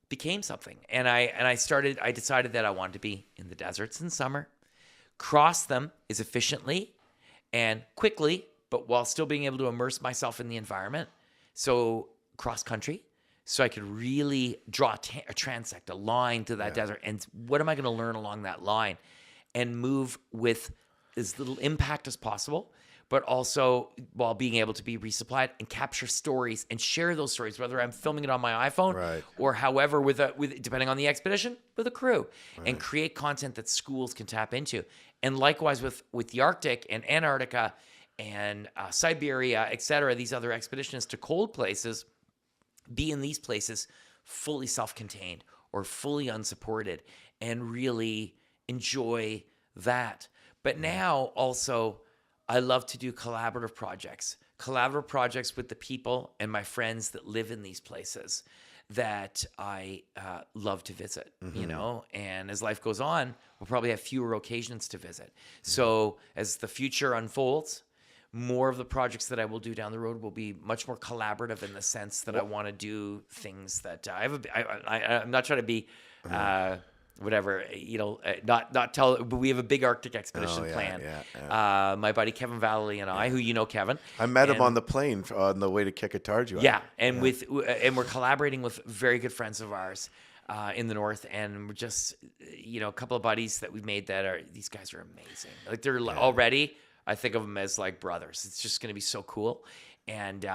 became something. And I decided that I wanted to be in the deserts in summer, cross them as efficiently and quickly, but while still being able to immerse myself in the environment. So cross country, so I could really draw a transect, a line to that desert. And what am I going to learn along that line? And move with as little impact as possible, but also while being able to be resupplied and capture stories and share those stories, whether I'm filming it on my iPhone or however, with depending on the expedition, with a crew, and create content that schools can tap into. And likewise with the Arctic and Antarctica and Siberia, et cetera, these other expeditions to cold places, be in these places fully self-contained or fully unsupported and really enjoy that. But now also, I love to do collaborative projects with the people and my friends that live in these places that I love to visit, you know, and as life goes on, we'll probably have fewer occasions to visit. So as the future unfolds, more of the projects that I will do down the road will be much more collaborative in the sense that I want to do things that I'm not trying to be, whatever, you know, not tell, but we have a big Arctic expedition planned. My buddy Kevin Valley and I, who you know, Kevin. I met him on the plane on the way to Kikatarju. Yeah, and we're collaborating with very good friends of ours in the north, and we're just, you know, a couple of buddies that we've made these guys are amazing. Like they're already, I think of them as like brothers. It's just going to be so cool. And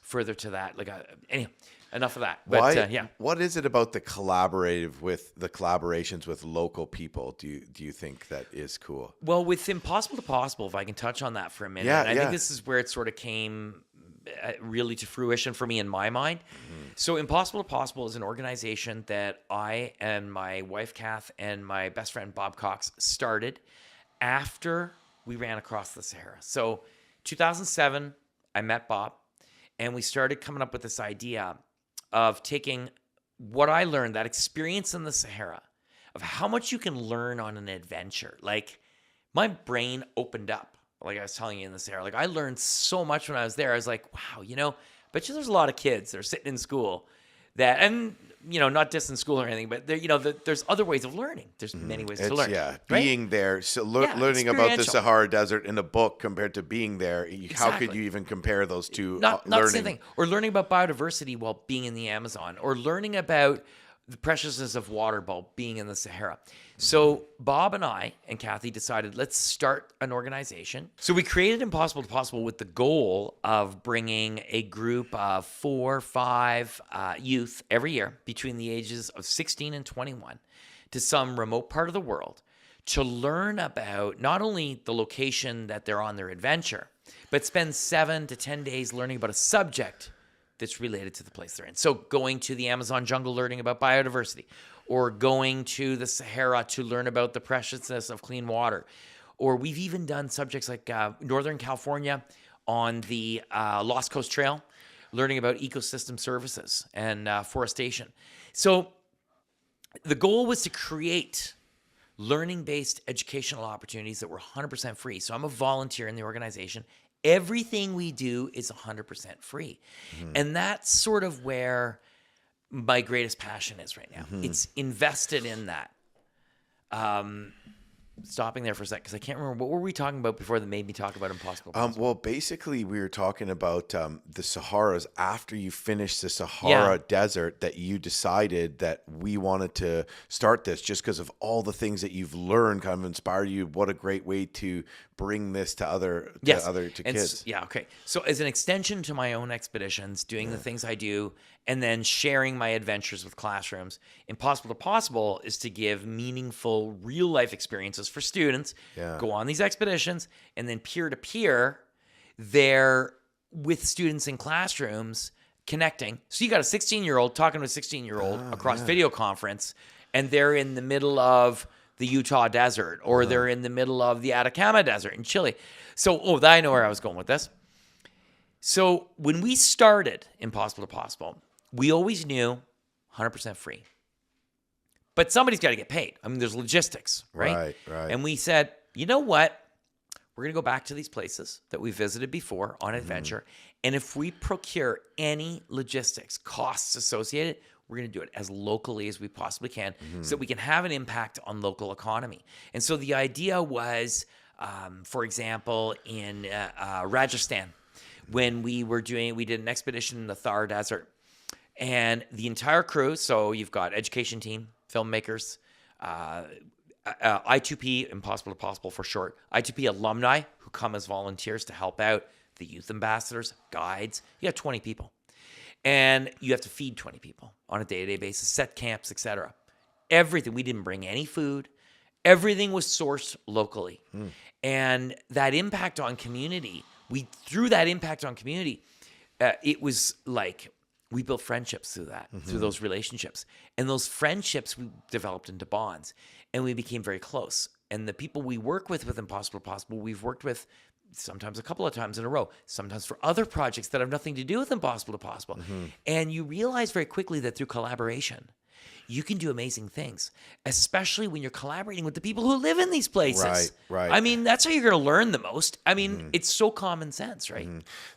further to that, anyway, enough of that. But what is it about the collaborations with local people? Do you think that is cool? Well, with Impossible to Possible, if I can touch on that for a minute, I think this is where it sort of came really to fruition for me in my mind. So Impossible to Possible is an organization that I and my wife Kath and my best friend Bob Cox started after we ran across the Sahara. So 2007, I met Bob, and we started coming up with this idea of taking what I learned, that experience in the Sahara, of how much you can learn on an adventure. Like, my brain opened up, like I was telling you in the Sahara. Like, I learned so much when I was there. I was like, wow, you know, bet you there's a lot of kids that are sitting in school that, and, you know, not just in school or anything, but there, you know, there's other ways of learning. There's many ways to learn. Yeah, being there, so learning about the Sahara Desert in a book compared to being there. How could you even compare those two? Not the same thing. Or learning about biodiversity while being in the Amazon, or learning about the preciousness of water while being in the Sahara. So Bob and I and Kathy decided, let's start an organization. So we created Impossible to Possible with the goal of bringing a group of 4 or 5 youth every year between the ages of 16 and 21 to some remote part of the world to learn about not only the location that they're on their adventure, but spend 7 to 10 days learning about a subject that's related to the place they're in. So going to the Amazon jungle, learning about biodiversity, or going to the Sahara to learn about the preciousness of clean water. Or we've even done subjects like Northern California on the Lost Coast Trail, learning about ecosystem services and forestation. So the goal was to create learning-based educational opportunities that were 100% free. So I'm a volunteer in the organization. Everything we do is 100% free. And that's sort of where my greatest passion is right now. It's invested in that. Stopping there for a sec, because I can't remember, what were we talking about before that made me talk about Impossible? Well, basically, we were talking about the Saharas. After you finished the Sahara Desert, that you decided that we wanted to start this just because of all the things that you've learned kind of inspired you. What a great way to bring this to kids. Okay. So as an extension to my own expeditions, doing the things I do, and then sharing my adventures with classrooms, Impossible to Possible is to give meaningful real life experiences for students, go on these expeditions, and then peer-to-peer, they're with students in classrooms connecting. So you got a 16-year-old talking to a 16-year-old across video conference, and they're in the middle of the Utah desert, or they're in the middle of the Atacama Desert in Chile. So, I know where I was going with this. So when we started Impossible to Possible, we always knew 100% free. But somebody's got to get paid. I mean, there's logistics, right? Right. And we said, you know what? We're going to go back to these places that we visited before on adventure. And if we procure any logistics costs associated, we're going to do it as locally as we possibly can so that we can have an impact on local economy. And so the idea was, for example, in Rajasthan, when we did an expedition in the Thar Desert. And the entire crew, so you've got education team, filmmakers, I2P, Impossible to Possible for short, I2P alumni who come as volunteers to help out, the youth ambassadors, guides. You have 20 people. And you have to feed 20 people on a day-to-day basis, set camps, etc. Everything. We didn't bring any food. Everything was sourced locally. And that impact on community, through that impact on community, it was like we built friendships through that, through those relationships. And those friendships we developed into bonds. And we became very close. And the people we work with Impossible to Possible, we've worked with sometimes a couple of times in a row, sometimes for other projects that have nothing to do with Impossible to Possible. And you realize very quickly that through collaboration, you can do amazing things, especially when you're collaborating with the people who live in these places. Right. I mean, that's how you're going to learn the most. I mean, it's so common sense, right?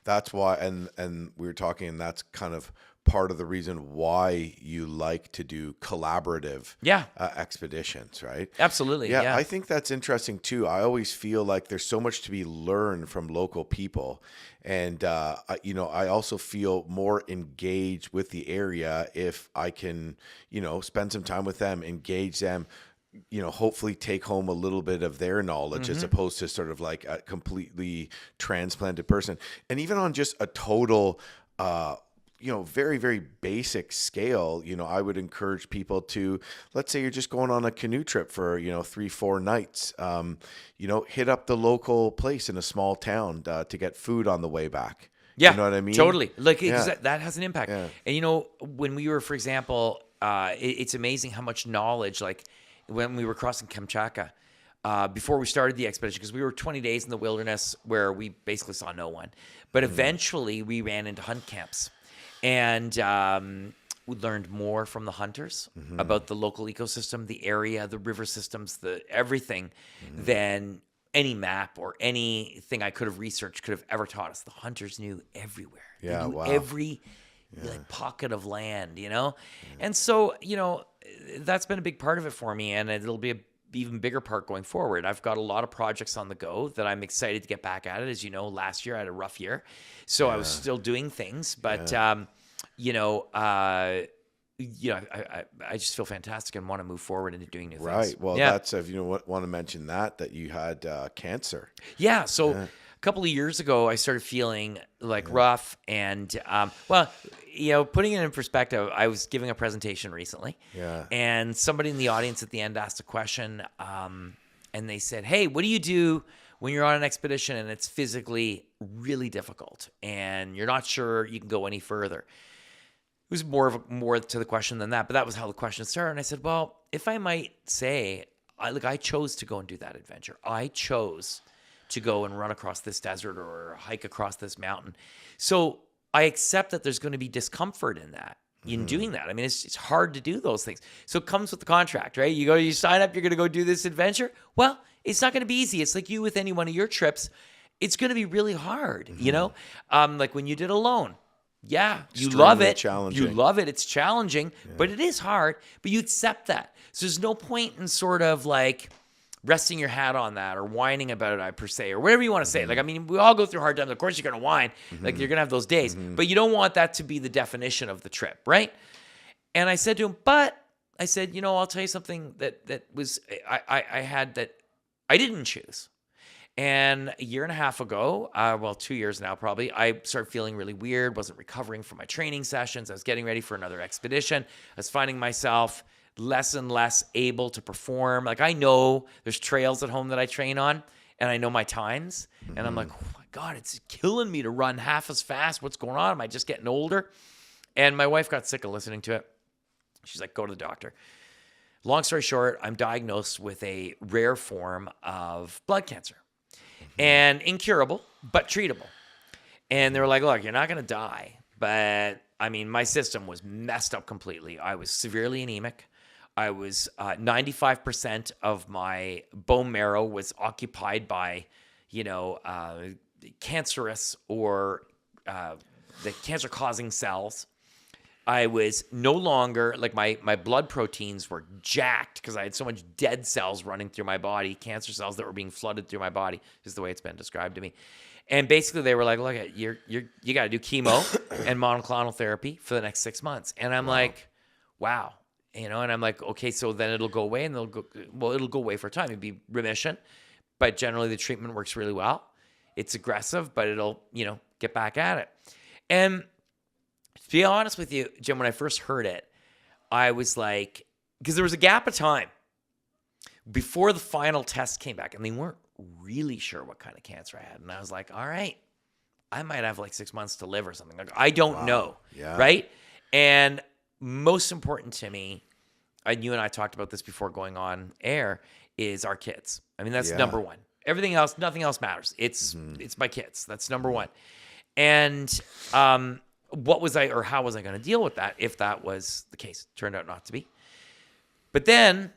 That's why, and we were talking, and that's kind of part of the reason why you like to do collaborative expeditions, right? Absolutely. Yeah, I think that's interesting too. I always feel like there's so much to be learned from local people. And, I also feel more engaged with the area if I can, spend some time with them, engage them, hopefully take home a little bit of their knowledge as opposed to sort of like a completely transplanted person. And even on just a total, very, very basic scale, I would encourage people to, let's say you're just going on a canoe trip for, 3-4 nights, hit up the local place in a small town to get food on the way back. Yeah, you know what I mean? Totally. Like that has an impact. Yeah. And when we were, for example, it's amazing how much knowledge, like when we were crossing Kamchatka, before we started the expedition, because we were 20 days in the wilderness where we basically saw no one. But eventually we ran into hunt camps. And we learned more from the hunters about the local ecosystem, the area, the river systems, the everything than any map or anything I could have researched could have ever taught us. The hunters knew everywhere. Yeah, they knew wow. every pocket of land, And so, that's been a big part of it for me, and it'll be a even bigger part going forward. I've got a lot of projects on the go that I'm excited to get back at it. As you know, last year I had a rough year, so I was still doing things, but I just feel fantastic and want to move forward into doing new things. Right. Well, that's if you want to mention that you had cancer. Yeah. So a couple of years ago, I started feeling like rough, and putting it in perspective, I was giving a presentation recently, and somebody in the audience at the end asked a question, and they said, "Hey, what do you do when you're on an expedition and it's physically really difficult and you're not sure you can go any further?" It was more to the question than that, but that was how the question started. And I said, well, if I might say, I chose to go and do that adventure. I chose to go and run across this desert or hike across this mountain. So I accept that there's going to be discomfort in that, in doing that. I mean, it's hard to do those things. So it comes with the contract, right? You sign up, you're going to go do this adventure. Well, it's not going to be easy. It's like you with any one of your trips. It's going to be really hard, like when you did Alone. Yeah, you love it. Challenging. You love it. It's challenging, but it is hard. But you accept that. So there's no point in sort of like resting your hat on that or whining about it, per se, or whatever you want to say. Like, I mean, we all go through hard times. Of course, you're going to whine. Like, you're going to have those days. But you don't want that to be the definition of the trip, right? And I said to him, I'll tell you something that was I had that I didn't choose. And a year and a half ago, 2 years now probably, I started feeling really weird, wasn't recovering from my training sessions. I was getting ready for another expedition. I was finding myself less and less able to perform. Like, I know there's trails at home that I train on, and I know my times. And I'm like, oh my God, it's killing me to run half as fast. What's going on? Am I just getting older? And my wife got sick of listening to it. She's like, go to the doctor. long story short, I'm diagnosed with a rare form of blood cancer and incurable, but treatable. And they were like, look, you're not going to die. But I mean, my system was messed up completely. I was severely anemic. I was 95% of my bone marrow was occupied by, cancerous or the cancer causing cells. I was no longer like my blood proteins were jacked because I had so much dead cells running through my body, cancer cells that were being flooded through my body, is the way it's been described to me. And basically they were like, look, you got to do chemo and monoclonal therapy for the next 6 months. And I'm like, wow. And I'm like, okay, so then it'll go away and it'll go away for a time. It'd be remission. But generally the treatment works really well. It's aggressive, but it'll, get back at it. And to be honest with you, Jim, when I first heard it, I was like, because there was a gap of time before the final test came back and they weren't really sure what kind of cancer I had. And I was like, all right, I might have like 6 months to live or something. Like, I don't know. Yeah. Right. And most important to me, and you and I talked about this before going on air, is our kids. I mean, that's number one. Everything else, nothing else matters. It's my kids. That's number one. And how was I going to deal with that if that was the case? Turned out not to be. But then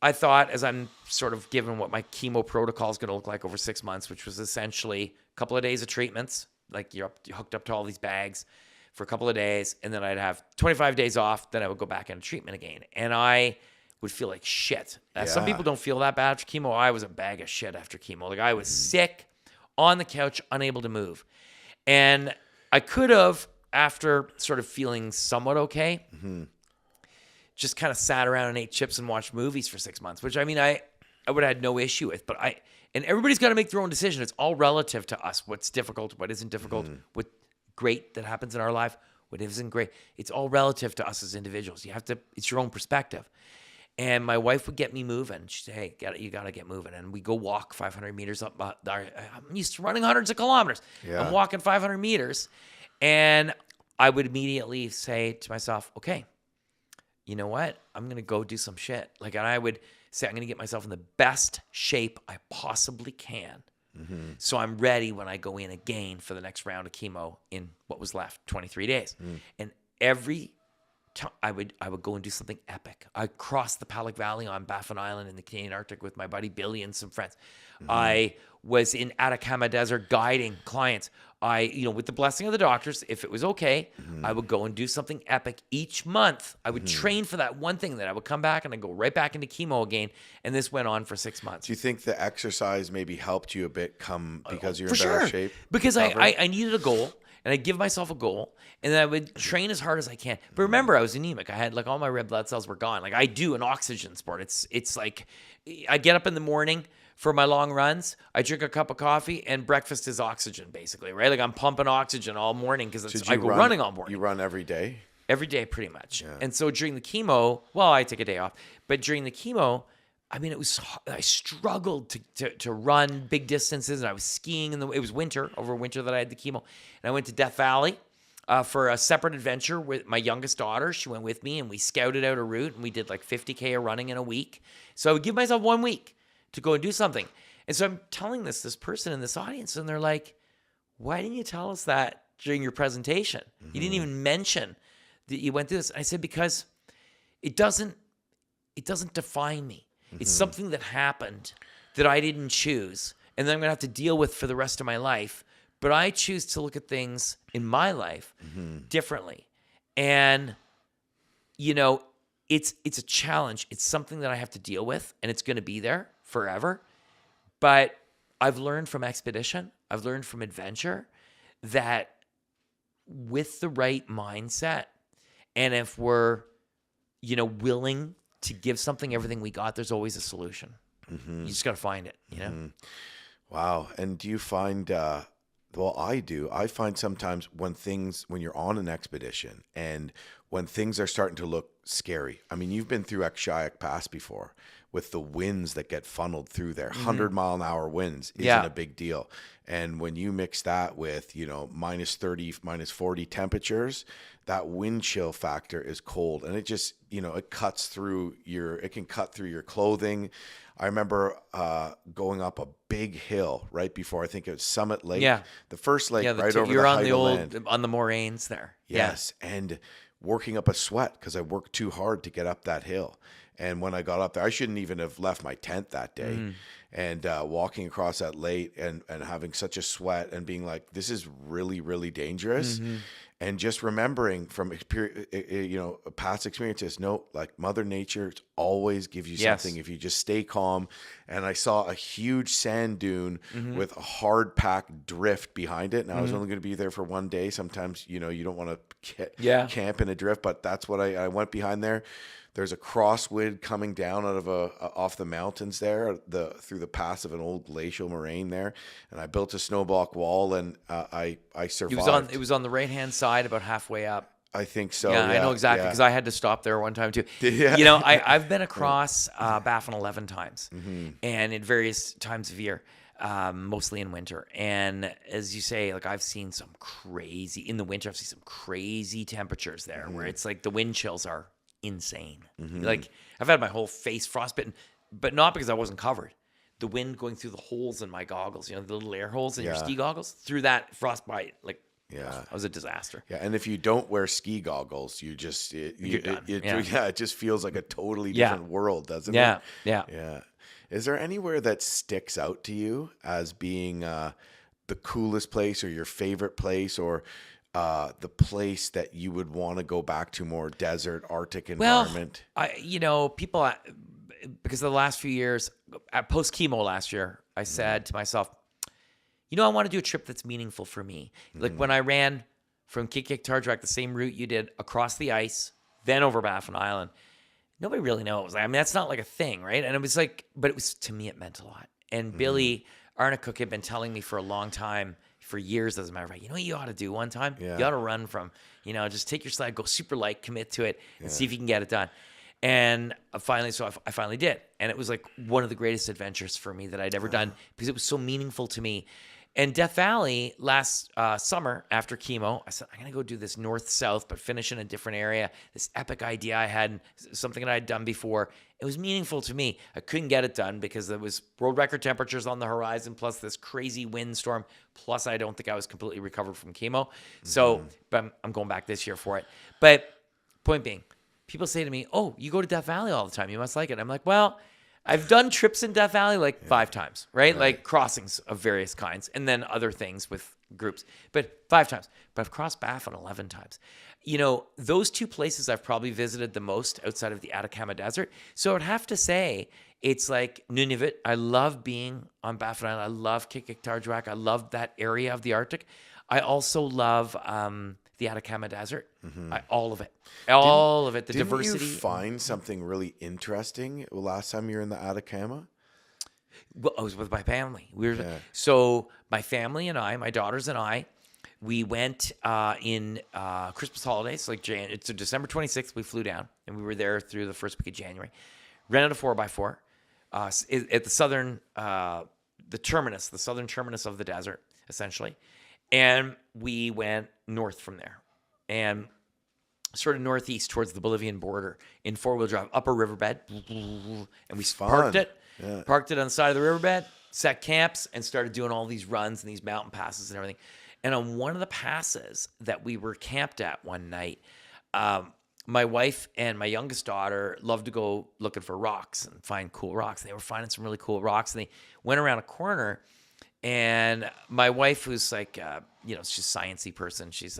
I thought, as I'm sort of given what my chemo protocol is going to look like over 6 months, which was essentially a couple of days of treatments, like you're hooked up to all these bags for a couple of days, and then I'd have 25 days off, then I would go back into treatment again. And I would feel like shit. Some people don't feel that bad after chemo. I was a bag of shit after chemo. Like I was sick, on the couch, unable to move. And I could have, after sort of feeling somewhat okay, just kind of sat around and ate chips and watched movies for 6 months, which I mean, I would have had no issue with. But and everybody's got to make their own decision. It's all relative to us. What's difficult, what isn't difficult, what great that happens in our life, what isn't great. It's all relative to us as individuals. It's your own perspective. And my wife would get me moving. She'd say, hey, you got to get moving. And we go walk 500 meters up. I'm used to running hundreds of kilometers. Yeah. I'm walking 500 meters. And I would immediately say to myself, okay, you know what? I'm going to go do some shit. And I would say, I'm going to get myself in the best shape I possibly can. So I'm ready when I go in again for the next round of chemo in what was left, 23 days. And every I would go and do something epic. I crossed the Palik Valley on Baffin Island in the Canadian Arctic with my buddy Billy and some friends. I was in Atacama Desert guiding clients. With the blessing of the doctors, if it was okay, I would go and do something epic each month. I would train for that one thing, that I would come back and I'd go right back into chemo again. And this went on for 6 months. Do you think the exercise maybe helped you a bit because you're in better shape? Because I needed a goal. And I'd give myself a goal, and then I would train as hard as I can. But remember, I was anemic. I had all my red blood cells were gone. I do an oxygen sport. It's like I get up in the morning for my long runs. I drink a cup of coffee, and breakfast is oxygen, basically, right? I'm pumping oxygen all morning because I go running all morning. You run every day? Every day, pretty much. Yeah. And so during the chemo, I take a day off. But during the chemo, I mean, I struggled to run big distances, and I was skiing it was over winter that I had the chemo. And I went to Death Valley for a separate adventure with my youngest daughter. She went with me, and we scouted out a route, and we did 50K of running in a week. So I would give myself 1 week to go and do something. And so I'm telling this person in this audience, and they're like, why didn't you tell us that during your presentation? You didn't even mention that you went through this. And I said, because it doesn't define me. It's something that happened that I didn't choose, and then I'm going to have to deal with for the rest of my life. But I choose to look at things in my life differently. And, it's a challenge. It's something that I have to deal with, and it's going to be there forever. But I've learned from expedition, I've learned from adventure, that with the right mindset, and if we're, willing to give something everything we got, there's always a solution. You just got to find it, Wow. And do you find, I do. I find sometimes when you're on an expedition and when things are starting to look scary. I mean, you've been through Akshaya Pass before. with the winds that get funneled through there. 100-mile-an-hour winds isn't Yeah. a big deal. And when you mix that with, minus 30, minus 40 temperatures, that wind chill factor is cold. And it just, it cuts through it can cut through your clothing. I remember going up a big hill right before, I think it was Summit Lake. Yeah. The first lake right over you're the on height the of old land. on the moraines there. Yes. And working up a sweat because I worked too hard to get up that hill. And when I got up there, I shouldn't even have left my tent that day. And walking across that lake and having such a sweat and being like, this is really, really dangerous. And just remembering from past experiences, like Mother Nature always gives you something if you just stay calm. And I saw a huge sand dune with a hard packed drift behind it. And I was only going to be there for one day. Sometimes, you don't want to camp in a drift, but that's what I went behind there. There's a crosswind coming down out of off the mountains there, through the pass of an old glacial moraine there, and I built a snowblock wall, and I survived. It was on the right hand side, about halfway up. I think so. Yeah, I know exactly yeah. because I had to stop there one time too. Yeah. I've been across Baffin 11 times, and in various times of year, mostly in winter. And as you say, like I've seen some crazy in the winter. I've seen some crazy temperatures there where it's like the wind chills are insane. Like I've had my whole face frostbitten, but not because I wasn't covered. The wind going through the holes in my goggles, the little air holes in your ski goggles, through that frostbite, like it was a disaster. Yeah, and if you don't wear ski goggles, you just it just feels like a totally different world, doesn't it? Yeah. Is there anywhere that sticks out to you as being the coolest place or your favorite place, or the place that you would want to go back to, more desert, Arctic environment? Well, people, because of the last few years, post chemo last year, I said to myself, I want to do a trip that's meaningful for me. Like when I ran from Qikiqtarjuaq, the same route you did, across the ice, then over Baffin Island, nobody really knows. I mean, that's not like a thing, right? And it was like, but it was, to me, it meant a lot. And Billy Arnacook had been telling me for a long time, for years, as a matter of fact, what you ought to do one time? You ought to run from, just take your sled, go super light, commit to it, and see if you can get it done. And I finally did. And it was like one of the greatest adventures for me that I'd ever done, because it was so meaningful to me. And Death Valley, last summer after chemo, I said, I'm going to go do this north-south, but finish in a different area. This epic idea I had, something that I had done before. It was meaningful to me. I couldn't get it done because there was world record temperatures on the horizon, plus this crazy windstorm, plus I don't think I was completely recovered from chemo. So, but I'm going back this year for it. But point being, people say to me, oh, you go to Death Valley all the time. You must like it. I'm like, well, I've done trips in Death Valley like 5 times, right? Like crossings of various kinds, and then other things with groups, but 5 times. But I've crossed Baffin 11 times. Those 2 places I've probably visited the most outside of the Atacama Desert. So I'd have to say it's like Nunavut. I love being on Baffin Island. I love Qikiqtarjuaq. I love that area of the Arctic. I also love the Atacama Desert. All of it. All of it. The diversity. Didn't you find something really interesting last time you were in the Atacama? Well, I was with my family. So my family and I, my daughters and I, we went in Christmas holidays, so December 26th, we flew down, and we were there through the first week of January. Rented a 4x4 at the southern terminus of the desert, essentially. And we went north from there, and sort of northeast towards the Bolivian border in 4-wheel drive, up a riverbed, and we parked it on the side of the riverbed, set camps, and started doing all these runs and these mountain passes and everything. And on one of the passes that we were camped at one night, my wife and my youngest daughter loved to go looking for rocks and find cool rocks. They were finding some really cool rocks, and they went around a corner. And my wife, who's like, she's a sciencey person. She's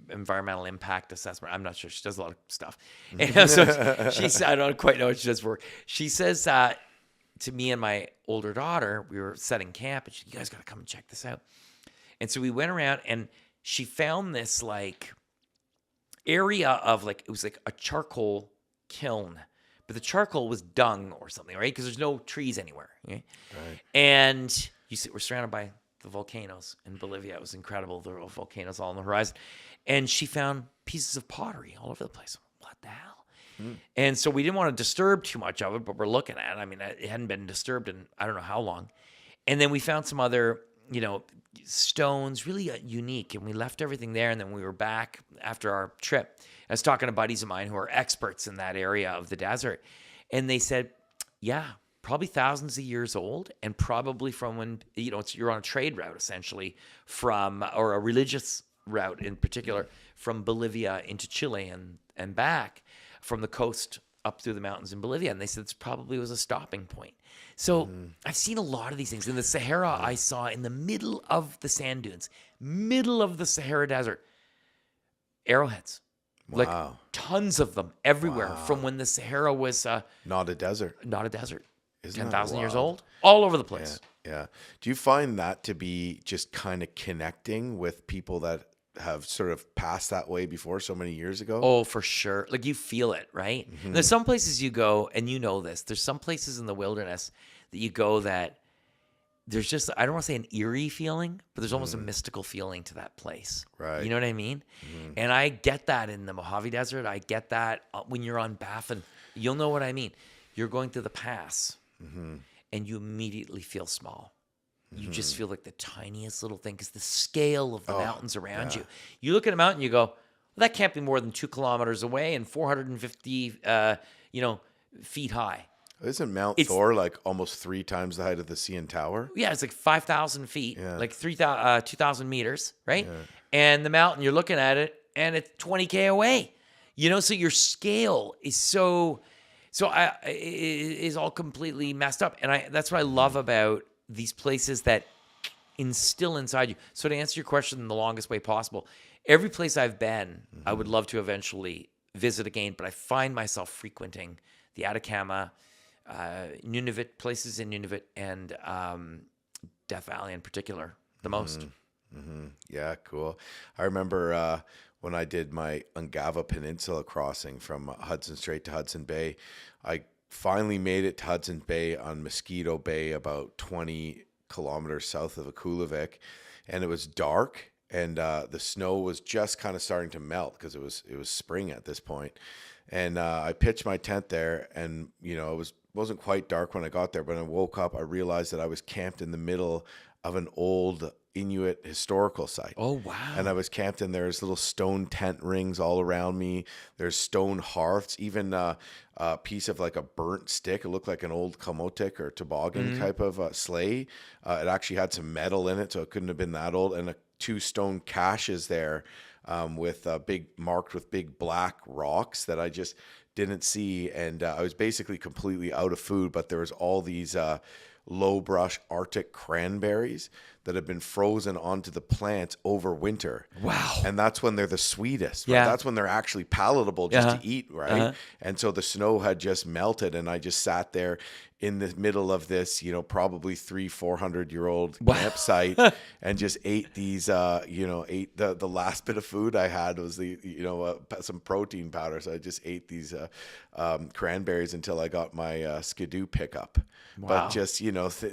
environmental impact assessment. I'm not sure. She does a lot of stuff. And so I don't quite know what she does for work. She says to me and my older daughter, we were setting camp, and she said, you guys got to come and check this out. And so we went around, and she found this like area of like, it was like a charcoal kiln, but the charcoal was dung or something, right? Because there's no trees anywhere. Okay? Right. And we're surrounded by the volcanoes in Bolivia. It was incredible. There were volcanoes all on the horizon. And she found pieces of pottery all over the place. What the hell? And so we didn't want to disturb too much of it, but we're looking at it. I mean, it hadn't been disturbed in I don't know how long. And then we found some other, stones, really unique. And we left everything there. And then we were back after our trip. I was talking to buddies of mine who are experts in that area of the desert. And they said, yeah, probably thousands of years old. And probably from when, you're on a trade route, essentially, or a religious route in particular, from Bolivia into Chile and back, from the coast up through the mountains in Bolivia. And they said this probably was a stopping point. So I've seen a lot of these things. In the Sahara, I saw in the middle of the sand dunes, middle of the Sahara Desert, arrowheads. Wow. Like tons of them everywhere from when the Sahara was Not a desert. not a desert. Isn't that 10,000 years wild? old. All over the place. Yeah. Do you find that to be just kind of connecting with people that have sort of passed that way before so many years ago? Oh, for sure. Like you feel it, right? There's some places you go, and you know this. There's some places in the wilderness that you go that there's just, I don't want to say an eerie feeling, but there's almost a mystical feeling to that place. Right. You know what I mean? And I get that in the Mojave Desert. I get that when you're on Baffin. You'll know what I mean. You're going through the pass, and you immediately feel small. You just feel like the tiniest little thing because the scale of the mountains around you. You look at a mountain, you go, well, that can't be more than 2 kilometers away and 450, feet high. Isn't Mount It's- Thor like almost 3 times the height of the CN Tower? Yeah, it's like 5,000 feet, Yeah. like 2,000 meters, right? And the mountain, you're looking at it, and it's 20K away. So your scale is is all completely messed up. And that's what I love about these places that instill inside you. So to answer your question in the longest way possible, every place I've been, I would love to eventually visit again, but I find myself frequenting the Atacama, Nunavut, places in Nunavut, and Death Valley in particular, the most. Yeah, cool. I remember when I did my Ungava Peninsula crossing from Hudson Strait to Hudson Bay, I finally made it to Hudson Bay on Mosquito Bay, about 20 kilometers south of Akulavik, and it was dark, and the snow was just kind of starting to melt because it was spring at this point. And I pitched my tent there, and it wasn't quite dark when I got there, but when I woke up, I realized that I was camped in the middle of an old Inuit historical site. Oh, wow. And I was camped in, there's little stone tent rings all around me. There's stone hearths, even a piece of like a burnt stick. It looked like an old kamotik or toboggan type of sleigh. It actually had some metal in it, so it couldn't have been that old. And 2 stone caches there with marked with big black rocks that I just didn't see. And I was basically completely out of food, but there was all these low brush Arctic cranberries that have been frozen onto the plants over winter. Wow. And that's when they're the sweetest. Right? Yeah. That's when they're actually palatable just to eat, right? And so the snow had just melted, and I just sat there in the middle of this, probably 300-400-year-old campsite and just ate these, ate the last bit of food I had was some protein powder. So I just ate these cranberries until I got my skidoo pickup. Wow. But just,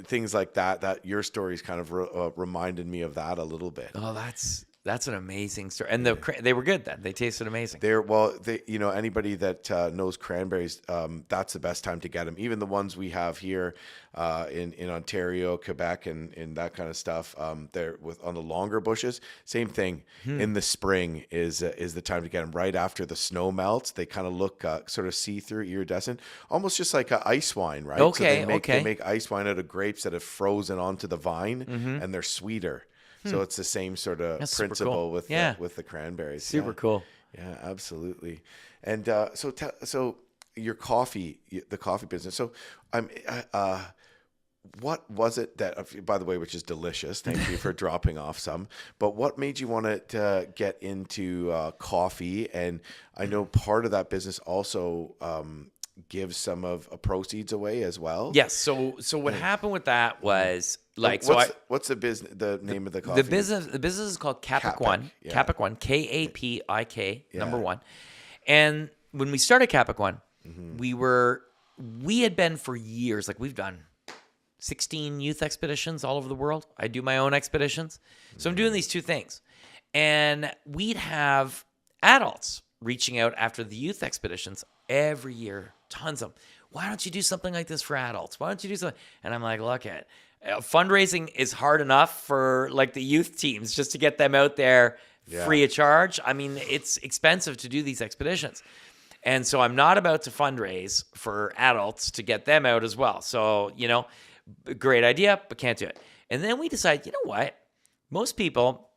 things like that your stories kind of reminded me of that a little bit. Oh, that's an amazing story. And they were good then. They tasted amazing. Anybody that knows cranberries, that's the best time to get them. Even the ones we have here in Ontario, Quebec, and that kind of stuff. They're on the longer bushes. Same thing. In the spring is the time to get them. Right after the snow melts, they kind of look sort of see-through, iridescent, almost just like ice wine, right? Okay, so they make ice wine out of grapes that have frozen onto the vine, and they're sweeter. So it's the same sort of That's super principle cool. with the cranberries. Super cool. Yeah, absolutely. And so your coffee, the coffee business. So what was it that, by the way, which is delicious. Thank you for dropping off some. But what made you want to get into coffee? And I know part of that business also gives some of proceeds away as well. Yes. So what happened with that was what's the name of the coffee? The business is called Capik One. yeah. Capik One, Kapik, number 1. And when we started Capik One, we had been for years, like we've done 16 youth expeditions all over the world. I do my own expeditions. So I'm doing these 2 things. And we'd have adults reaching out after the youth expeditions every year, tons of them. Why don't you do something like this for adults? Why don't you do something? And I'm like, look at fundraising is hard enough for like the youth teams just to get them out there free of charge. I mean, it's expensive to do these expeditions. And so I'm not about to fundraise for adults to get them out as well. So, great idea, but can't do it. And then we decided, you know what? Most people,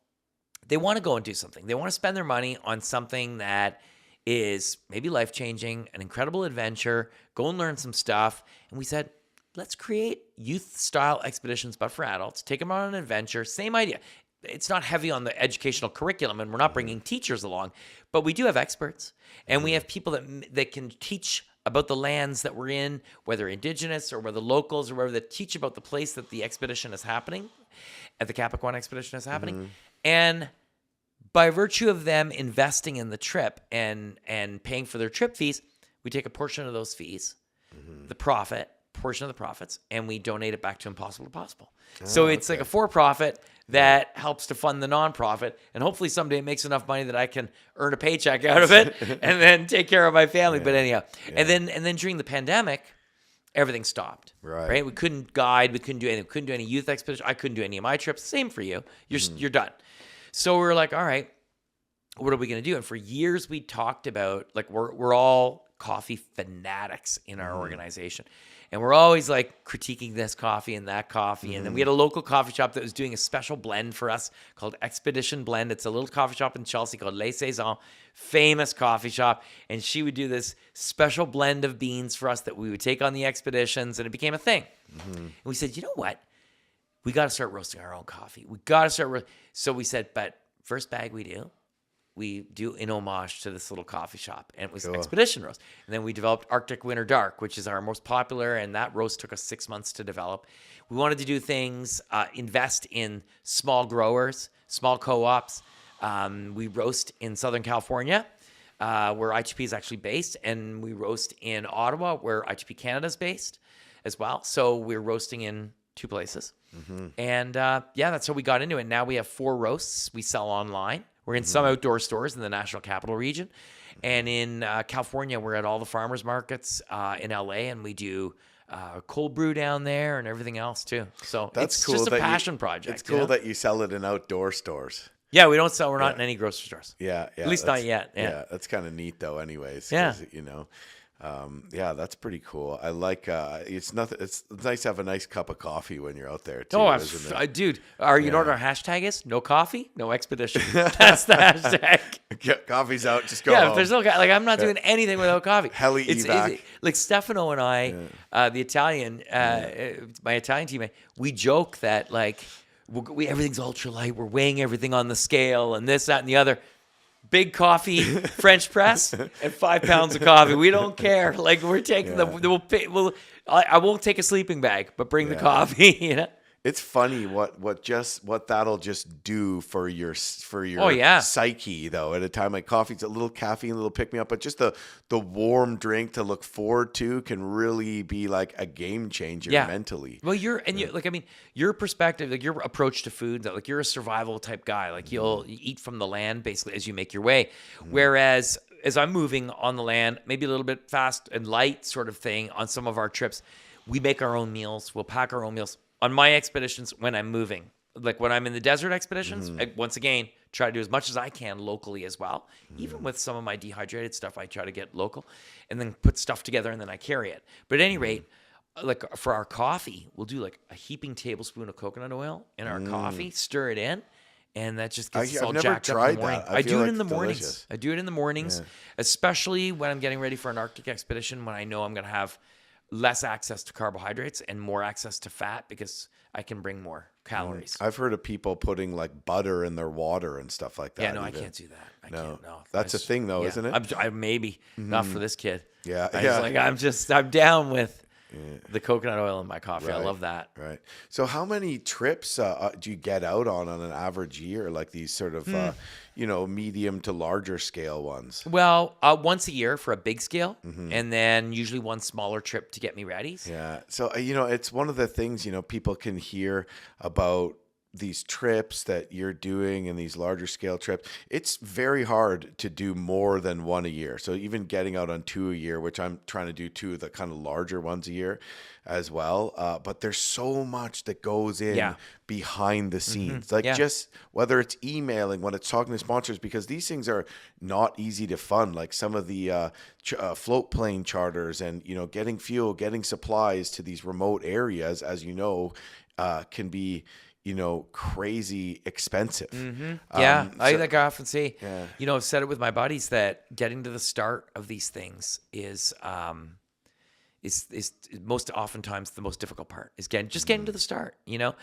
they want to go and do something. They want to spend their money on something that is maybe life-changing, an incredible adventure, go and learn some stuff. And we said, let's create youth-style expeditions, but for adults. Take them on an adventure. Same idea. It's not heavy on the educational curriculum, and we're not bringing teachers along, but we do have experts, and we have people that can teach about the lands that we're in, whether Indigenous or whether locals or whether that teach about the place that the expedition is happening, at the Capricorn expedition is happening. And by virtue of them investing in the trip and paying for their trip fees, we take a portion of those fees, portion of the profits, and we donate it back to Impossible to Possible. So it's like a for-profit that helps to fund the nonprofit, and hopefully someday it makes enough money that I can earn a paycheck out of it and then take care of my family. But anyhow, and then during the pandemic, everything stopped. Right? We couldn't guide, we couldn't do anything. We couldn't do any youth expedition. I couldn't do any of my trips. Same for you. You're done. So we were like, all right, what are we going to do? And for years we talked about, like, we're all coffee fanatics in our organization. And we're always like critiquing this coffee and that coffee. And then we had a local coffee shop that was doing a special blend for us called Expedition Blend. It's a little coffee shop in Chelsea called Les Saisons, famous coffee shop. And she would do this special blend of beans for us that we would take on the expeditions, and it became a thing. And we said, you know what? We got to start roasting our own coffee. We got to start. So we said, but first bag we do in homage to this little coffee shop, and it was Expedition Roast. And then we developed Arctic Winter Dark, which is our most popular, and that roast took us 6 months to develop. We wanted to do things, invest in small growers, small co-ops. We roast in Southern California, where ITP is actually based, and we roast in Ottawa, where ITP Canada is based as well. So we're roasting in 2 places. And that's how we got into it. Now we have 4 roasts we sell online. We're in some outdoor stores in the National Capital Region. And in California, we're at all the farmers markets in LA, and we do cold brew down there and everything else too. So it's just a passion project. It's cool that you sell it in outdoor stores. Yeah, we don't sell. We're not in any grocery stores. Yeah. At least not yet. Yeah, that's kind of neat though. Anyways, yeah. That's pretty cool. I like it's nothing. It's nice to have a nice cup of coffee when you're out there too. Dude, you know what our hashtag is? No coffee, no expedition. That's the hashtag. Coffee's out. Just go home. If there's no I'm not doing anything without coffee. Heli evac. Like Stefano and I, the Italian, my Italian teammate, we joke that like everything's ultralight. We're weighing everything on the scale and this, that, and the other. Big coffee, French press, and 5 pounds of coffee. We don't care. Like we're taking I won't take a sleeping bag, but bring the coffee. It's funny what that'll just do for your psyche though. At a time like coffee's a little caffeine, a little pick me up, but just the warm drink to look forward to can really be like a game changer mentally. Well, your perspective, like your approach to food, like you're a survival type guy. Like you eat from the land basically as you make your way. Whereas as I'm moving on the land, maybe a little bit fast and light sort of thing on some of our trips, we make our own meals. We'll pack our own meals. On my expeditions, when I'm moving, like when I'm in the desert expeditions, I, once again, try to do as much as I can locally as well. Even with some of my dehydrated stuff, I try to get local and then put stuff together and then I carry it. But at any rate, like for our coffee, we'll do like a heaping tablespoon of coconut oil in our coffee, stir it in, and that just gets us all jacked up in the morning. I do it in the mornings. I do it in the mornings, especially when I'm getting ready for an Arctic expedition when I know I'm going to have less access to carbohydrates and more access to fat because I can bring more calories. I've heard of people putting like butter in their water and stuff like that. Yeah, no, I can't do that. I can't. No, that's a thing though, isn't it? I maybe not for this kid. Yeah, I'm down with the coconut oil in my coffee. Right. I love that. Right. So how many trips do you get out on an average year? Like these sort of, medium to larger scale ones? Well, once a year for a big scale, and then usually one smaller trip to get me ready. Yeah. So, it's one of the things, people can hear about these trips that you're doing and these larger scale trips, it's very hard to do more than one a year. So even getting out on 2 a year, which I'm trying to do 2 of the kind of larger ones a year as well. But there's so much that goes in behind the scenes, like just whether it's emailing, when it's talking to sponsors, because these things are not easy to fund. Like some of the float plane charters and, you know, getting fuel, getting supplies to these remote areas, as you know, can be, you know, crazy expensive. I often say, you know, I've said it with my buddies that getting to the start of these things is most oftentimes the most difficult part is getting to the start, you know.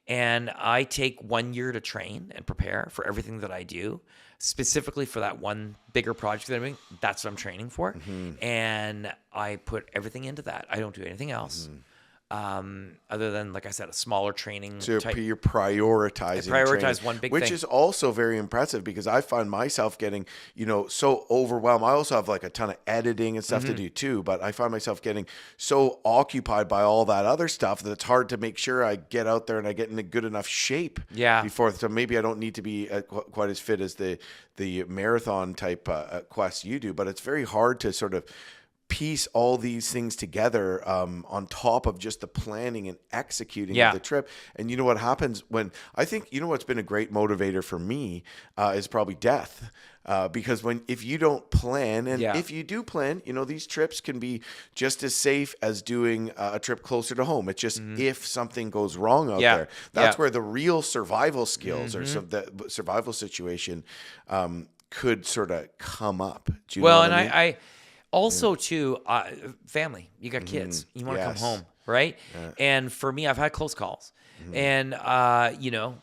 And I take 1 year to train and prepare for everything that I do, specifically for that one bigger project that I'm doing. That's what I'm training for. And I put everything into that. I don't do anything else. Other than, like I said, a smaller training. So type. you're prioritizing. I prioritize training, one big which thing. is also very impressive, because I find myself getting, you know, so overwhelmed. I also have like a ton of editing and stuff to do too, but I find myself getting so occupied by all that other stuff that it's hard to make sure I get out there and I get in a good enough shape. Before, so maybe I don't need to be quite as fit as the marathon type quest you do, but it's very hard to sort of piece all these things together on top of just the planning and executing of the trip. And you know what happens when, I think, you know what's been a great motivator for me is probably death. Because if you don't plan, and if you do plan, you know, these trips can be just as safe as doing a trip closer to home. It's just if something goes wrong out there, that's where the real survival skills or the survival situation could sort of come up. Do you know what I mean? I also, too, family. You got kids. You want to come home, right? And for me, I've had close calls. And, you know,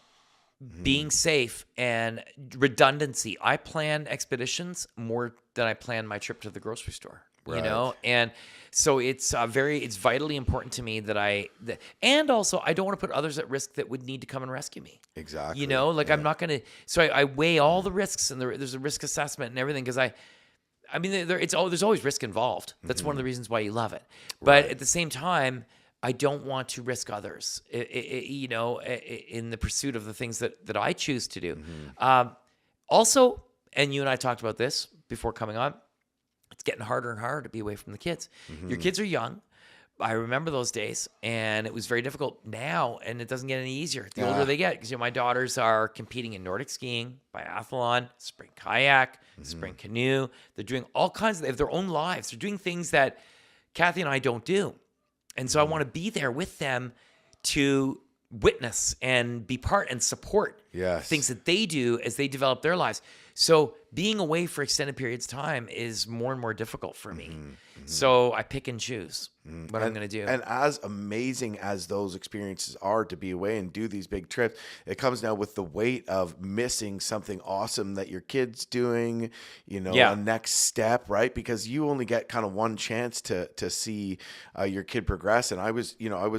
being safe and redundancy. I plan expeditions more than I plan my trip to the grocery store, you know? And so it's it's vitally important to me that and also I don't want to put others at risk that would need to come and rescue me. Exactly. You know, like I'm not going to, so I weigh all the risks, and there's a risk assessment and everything, because I mean, there's always risk involved. That's one of the reasons why you love it. But at the same time, I don't want to risk others, you know, in the pursuit of the things that I choose to do. Also, and you and I talked about this before coming on, it's getting harder and harder to be away from the kids. Your kids are young. I remember those days, and it was very difficult now, and it doesn't get any easier the older they get, because, you know, my daughters are competing in Nordic skiing, biathlon, spring kayak, spring canoe. They're doing all kinds they have their own lives. They're doing things that Kathy and I don't do. And so I want to be there with them to witness and be part and support things that they do as they develop their lives. So being away for extended periods of time is more and more difficult for me. So I pick and choose what I'm going to do. And as amazing as those experiences are to be away and do these big trips, it comes now with the weight of missing something awesome that your kid's doing, you know, a next step, right? Because you only get kind of one chance to see your kid progress. And I was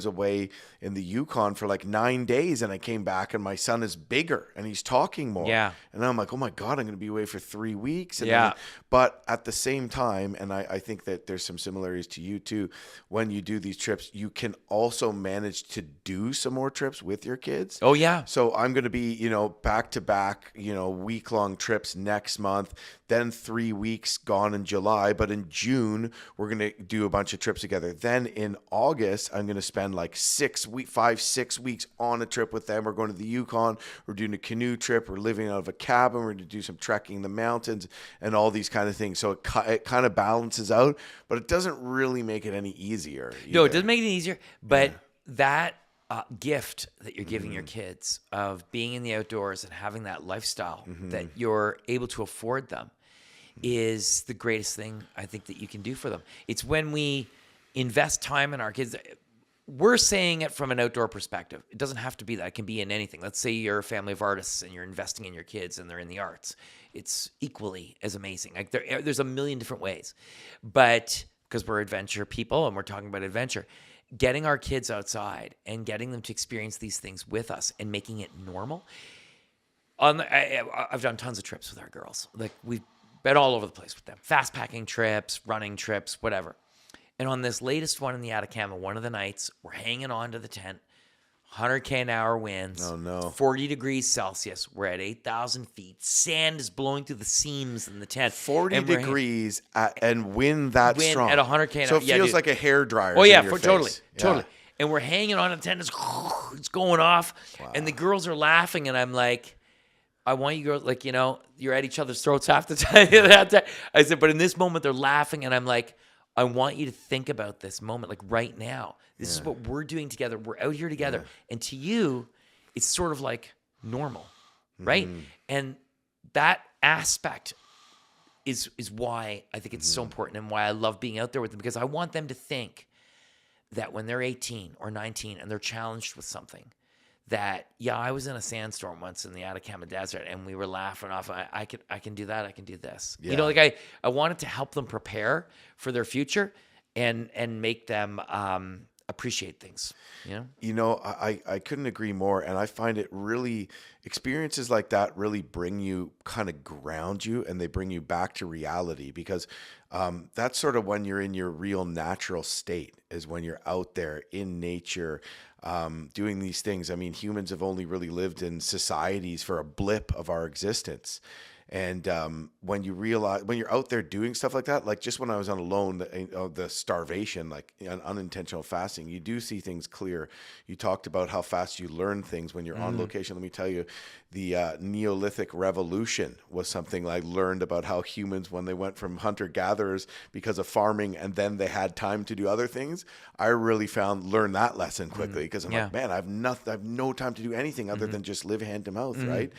away in the Yukon for like 9 days, and I came back and my son is bigger and he's talking more. And I'm like, oh my God, I'm going to be away for 3 weeks. And but at the same time, and I think that there's some similarities to you too, when you do these trips, you can also manage to do some more trips with your kids. Oh yeah. So I'm going to be, you know, back to back, you know, week-long trips next month, then 3 weeks gone in July. But in June, we're going to do a bunch of trips together. Then in August, I'm going to spend like 6 weeks on a trip with them. We're going to the Yukon. We're doing a canoe trip. We're living out of a cabin. We're going to do some trekking in the mountains and all these kind of things. So it kind of balances out, but it doesn't really make it any easier. No, it doesn't make it easier, but that gift that you're giving your kids of being in the outdoors and having that lifestyle that you're able to afford them is the greatest thing I think that you can do for them. It's when we invest time in our kids. We're saying it from an outdoor perspective. It doesn't have to be that. It can be in anything. Let's say you're a family of artists and you're investing in your kids and they're in the arts. It's equally as amazing. Like there's a million different ways. But because we're adventure people and we're talking about adventure, getting our kids outside and getting them to experience these things with us and making it normal. I've done tons of trips with our girls. Like we've been all over the place with them. Fast packing trips, running trips, whatever. And on this latest one in the Atacama, one of the nights, we're hanging on to the tent, 100k an hour winds. Oh, no. 40 degrees Celsius. We're at 8,000 feet. Sand is blowing through the seams in the tent. 40 and we're degrees and wind that wind strong. at 100k an So hour. it Yeah, feels dude. like a hairdryer. Oh yeah, in your face. totally, Yeah. totally. And we're hanging on a tent. It's going off, and the girls are laughing, and I'm like, I want you girls, like, you know, you're at each other's throats half the time. I said, but in this moment, they're laughing, and I'm like, I want you to think about this moment, like right now. This is what we're doing together. We're out here together, and to you, it's sort of like normal, right? And that aspect is why I think it's so important, and why I love being out there with them, because I want them to think that when they're 18 or 19 and they're challenged with something, that, yeah, I was in a sandstorm once in the Atacama Desert and we were laughing off. I can do that. I can do this. You know, like I wanted to help them prepare for their future and make them appreciate things. You know, I couldn't agree more. And I find it really, experiences like that really bring you, kind of ground you, and they bring you back to reality, because that's sort of when you're in your real natural state, is when you're out there in nature, doing these things. I mean, humans have only really lived in societies for a blip of our existence. And when you realize, when you're out there doing stuff like that, like just when I was on alone, the starvation, like unintentional fasting, you do see things clear. You talked about how fast you learn things when you're on location. Let me tell you, the Neolithic revolution was something I learned about how humans, when they went from hunter-gatherers because of farming, and then they had time to do other things, I really learned that lesson quickly, because I'm like, man, I have no time to do anything other than just live hand to mouth, right?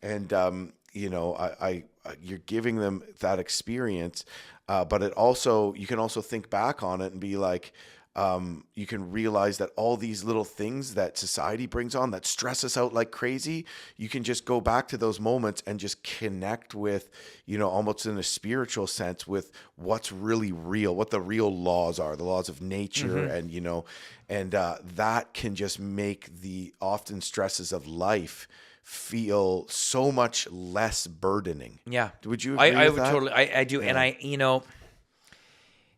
And you know, I you're giving them that experience, but you can also think back on it and be like, you can realize that all these little things that society brings on that stress us out like crazy, you can just go back to those moments and just connect with, you know, almost in a spiritual sense, with what's really real, what the real laws are, the laws of nature, and, you know, and that can just make the often stresses of life feel so much less burdening. Yeah. Would you agree I with would that? totally. I do. And I, you know,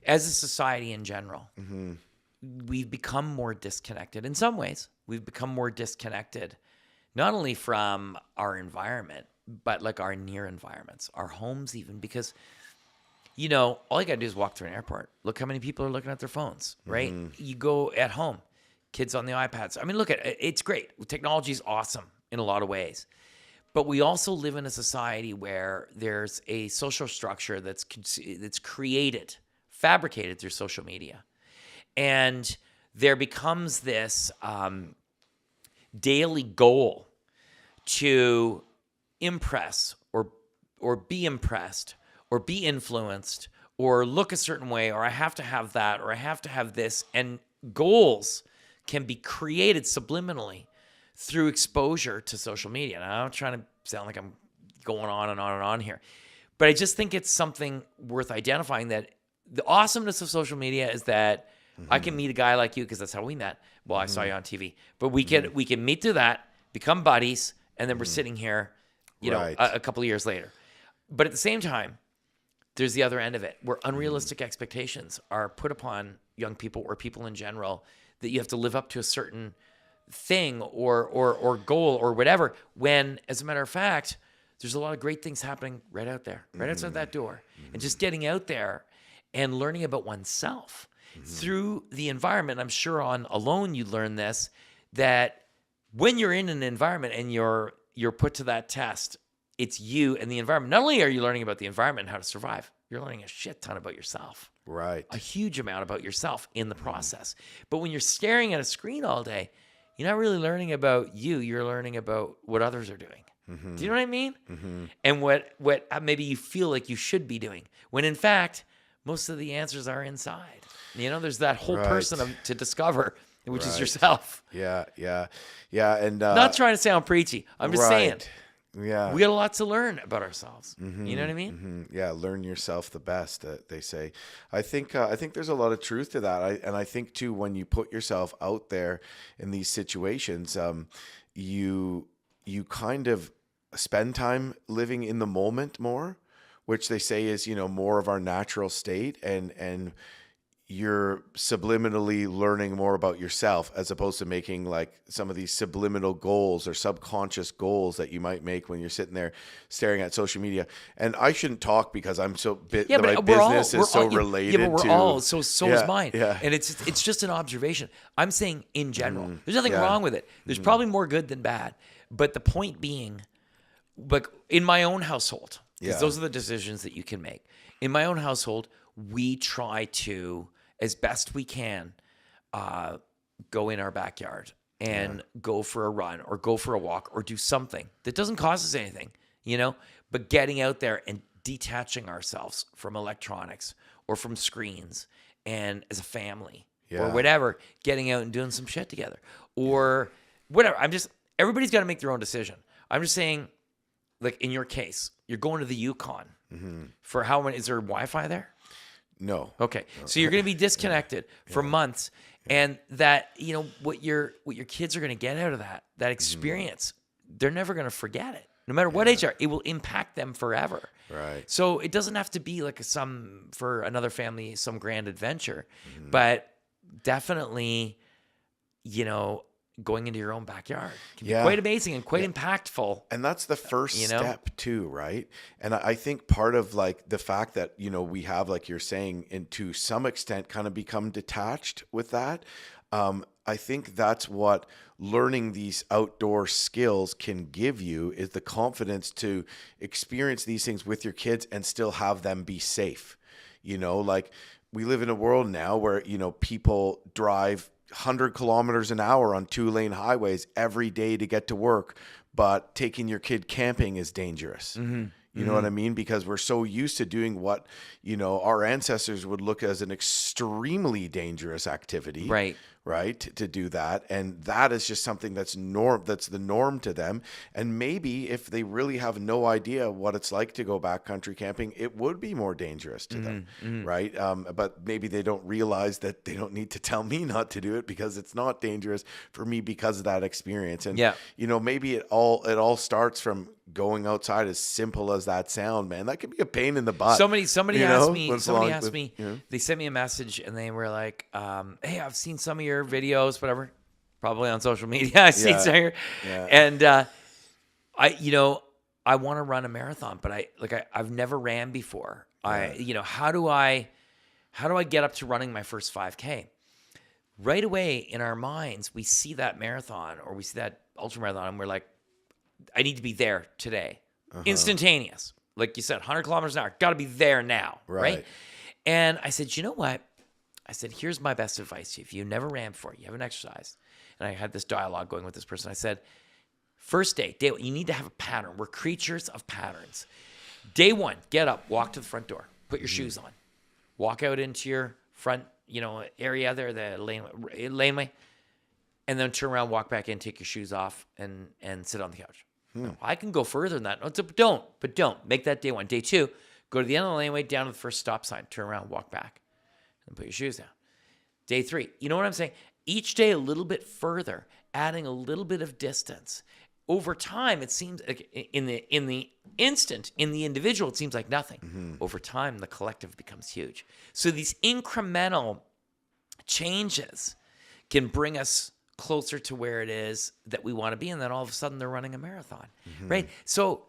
as a society in general, we've become more disconnected. In some ways, we've become more disconnected, not only from our environment, but like our near environments, our homes even, because, you know, all you got to do is walk through an airport. Look how many people are looking at their phones, right? You go at home, kids on the iPads. I mean, look at it. It's great. Technology is awesome in a lot of ways. But we also live in a society where there's a social structure that's created, fabricated through social media. And there becomes this daily goal to impress or be impressed or be influenced or look a certain way, or I have to have that, or I have to have this. And goals can be created subliminally through exposure to social media. And I'm not trying to sound like I'm going on and on and on here, but I just think it's something worth identifying, that the awesomeness of social media is that I can meet a guy like you, because that's how we met. Well, I saw you on TV, but we can meet through that, become buddies, and then we're sitting here, you know, a couple of years later. But at the same time, there's the other end of it, where unrealistic expectations are put upon young people or people in general, that you have to live up to a certain thing or goal or whatever, when, as a matter of fact, there's a lot of great things happening right out there, right outside that door. And just getting out there and learning about oneself through the environment. I'm sure on Alone you learn this, that when you're in an environment and you're put to that test, it's you and the environment. Not only are you learning about the environment and how to survive, you're learning a shit ton about yourself. Right. A huge amount about yourself in the process. But when you're staring at a screen all day, you're not really learning about you. You're learning about what others are doing. Do you know what I mean? And what maybe you feel like you should be doing, when in fact, most of the answers are inside. You know, there's that whole person to discover, which is yourself. Yeah. And not trying to sound preachy. I'm just saying. Yeah. We got a lot to learn about ourselves. You know what I mean? Yeah, learn yourself the best, they say. I think there's a lot of truth to that. And I think too, when you put yourself out there in these situations, you kind of spend time living in the moment more, which they say is, you know, more of our natural state. And you're subliminally learning more about yourself as opposed to making like some of these subliminal goals or subconscious goals that you might make when you're sitting there staring at social media. And I shouldn't talk because I'm so my business is so related. Yeah, but we're all so is mine. Yeah. And it's just an observation. I'm saying in general, there's nothing wrong with it. There's probably more good than bad. But the point being, like in my own household, because those are the decisions that you can make. In my own household, we try to, as best we can, go in our backyard and go for a run or go for a walk or do something that doesn't cost us anything, but getting out there and detaching ourselves from electronics or from screens and as a family or whatever, getting out and doing some shit together or whatever. Everybody's got to make their own decision. I'm just saying, like in your case, you're going to the Yukon for how many, is there Wi-Fi there? No. Okay. So you're going to be disconnected for months. And that, what your kids are going to get out of that experience, they're never going to forget it. No matter what age they are, it will impact them forever. Right. So it doesn't have to be like for another family, some grand adventure, but definitely, going into your own backyard can be quite amazing and quite impactful. And that's the first step too, right? And I think part of like the fact that, we have, like you're saying, and to some extent kind of become detached with that. I think that's what learning these outdoor skills can give you, is the confidence to experience these things with your kids and still have them be safe. Like we live in a world now where, people drive 100 kilometers an hour on 2-lane highways every day to get to work, but taking your kid camping is dangerous. You know what I mean? Because we're so used to doing what, our ancestors would look as an extremely dangerous activity. Right. To do that. And that is just something that's the norm to them. And maybe if they really have no idea what it's like to go backcountry camping, it would be more dangerous to them. Right. But maybe they don't realize that they don't need to tell me not to do it because it's not dangerous for me because of that experience. And, maybe it all starts from going outside, as simple as that sound, man. That could be a pain in the butt. Somebody asked me, they sent me a message and they were like, hey, I've seen some of your videos, whatever, probably on social media. I've seen some here. And I want to run a marathon, but I've never ran before. How do I get up to running my first 5K? Right away in our minds, we see that marathon or we see that ultra marathon and we're like, I need to be there today. Instantaneous. Like you said, 100 kilometers an hour. Got to be there now. Right? And I said, you know what? I said, here's my best advice to you. If you've never ran before, you haven't exercised. And I had this dialogue going with this person. I said, first day one, you need to have a pattern. We're creatures of patterns. Day one, get up, walk to the front door, put your shoes on, walk out into your front, area there, the laneway, and then turn around, walk back in, take your shoes off, and sit on the couch. I can go further than that. But don't. Make that day one. Day two, go to the end of the laneway, down to the first stop sign, turn around, walk back, and put your shoes down. Day three, you know what I'm saying? Each day a little bit further, adding a little bit of distance. Over time, it seems like in the instant, in the individual, it seems like nothing. Over time, the collective becomes huge. So these incremental changes can bring us closer to where it is that we want to be, and then all of a sudden they're running a marathon, right? So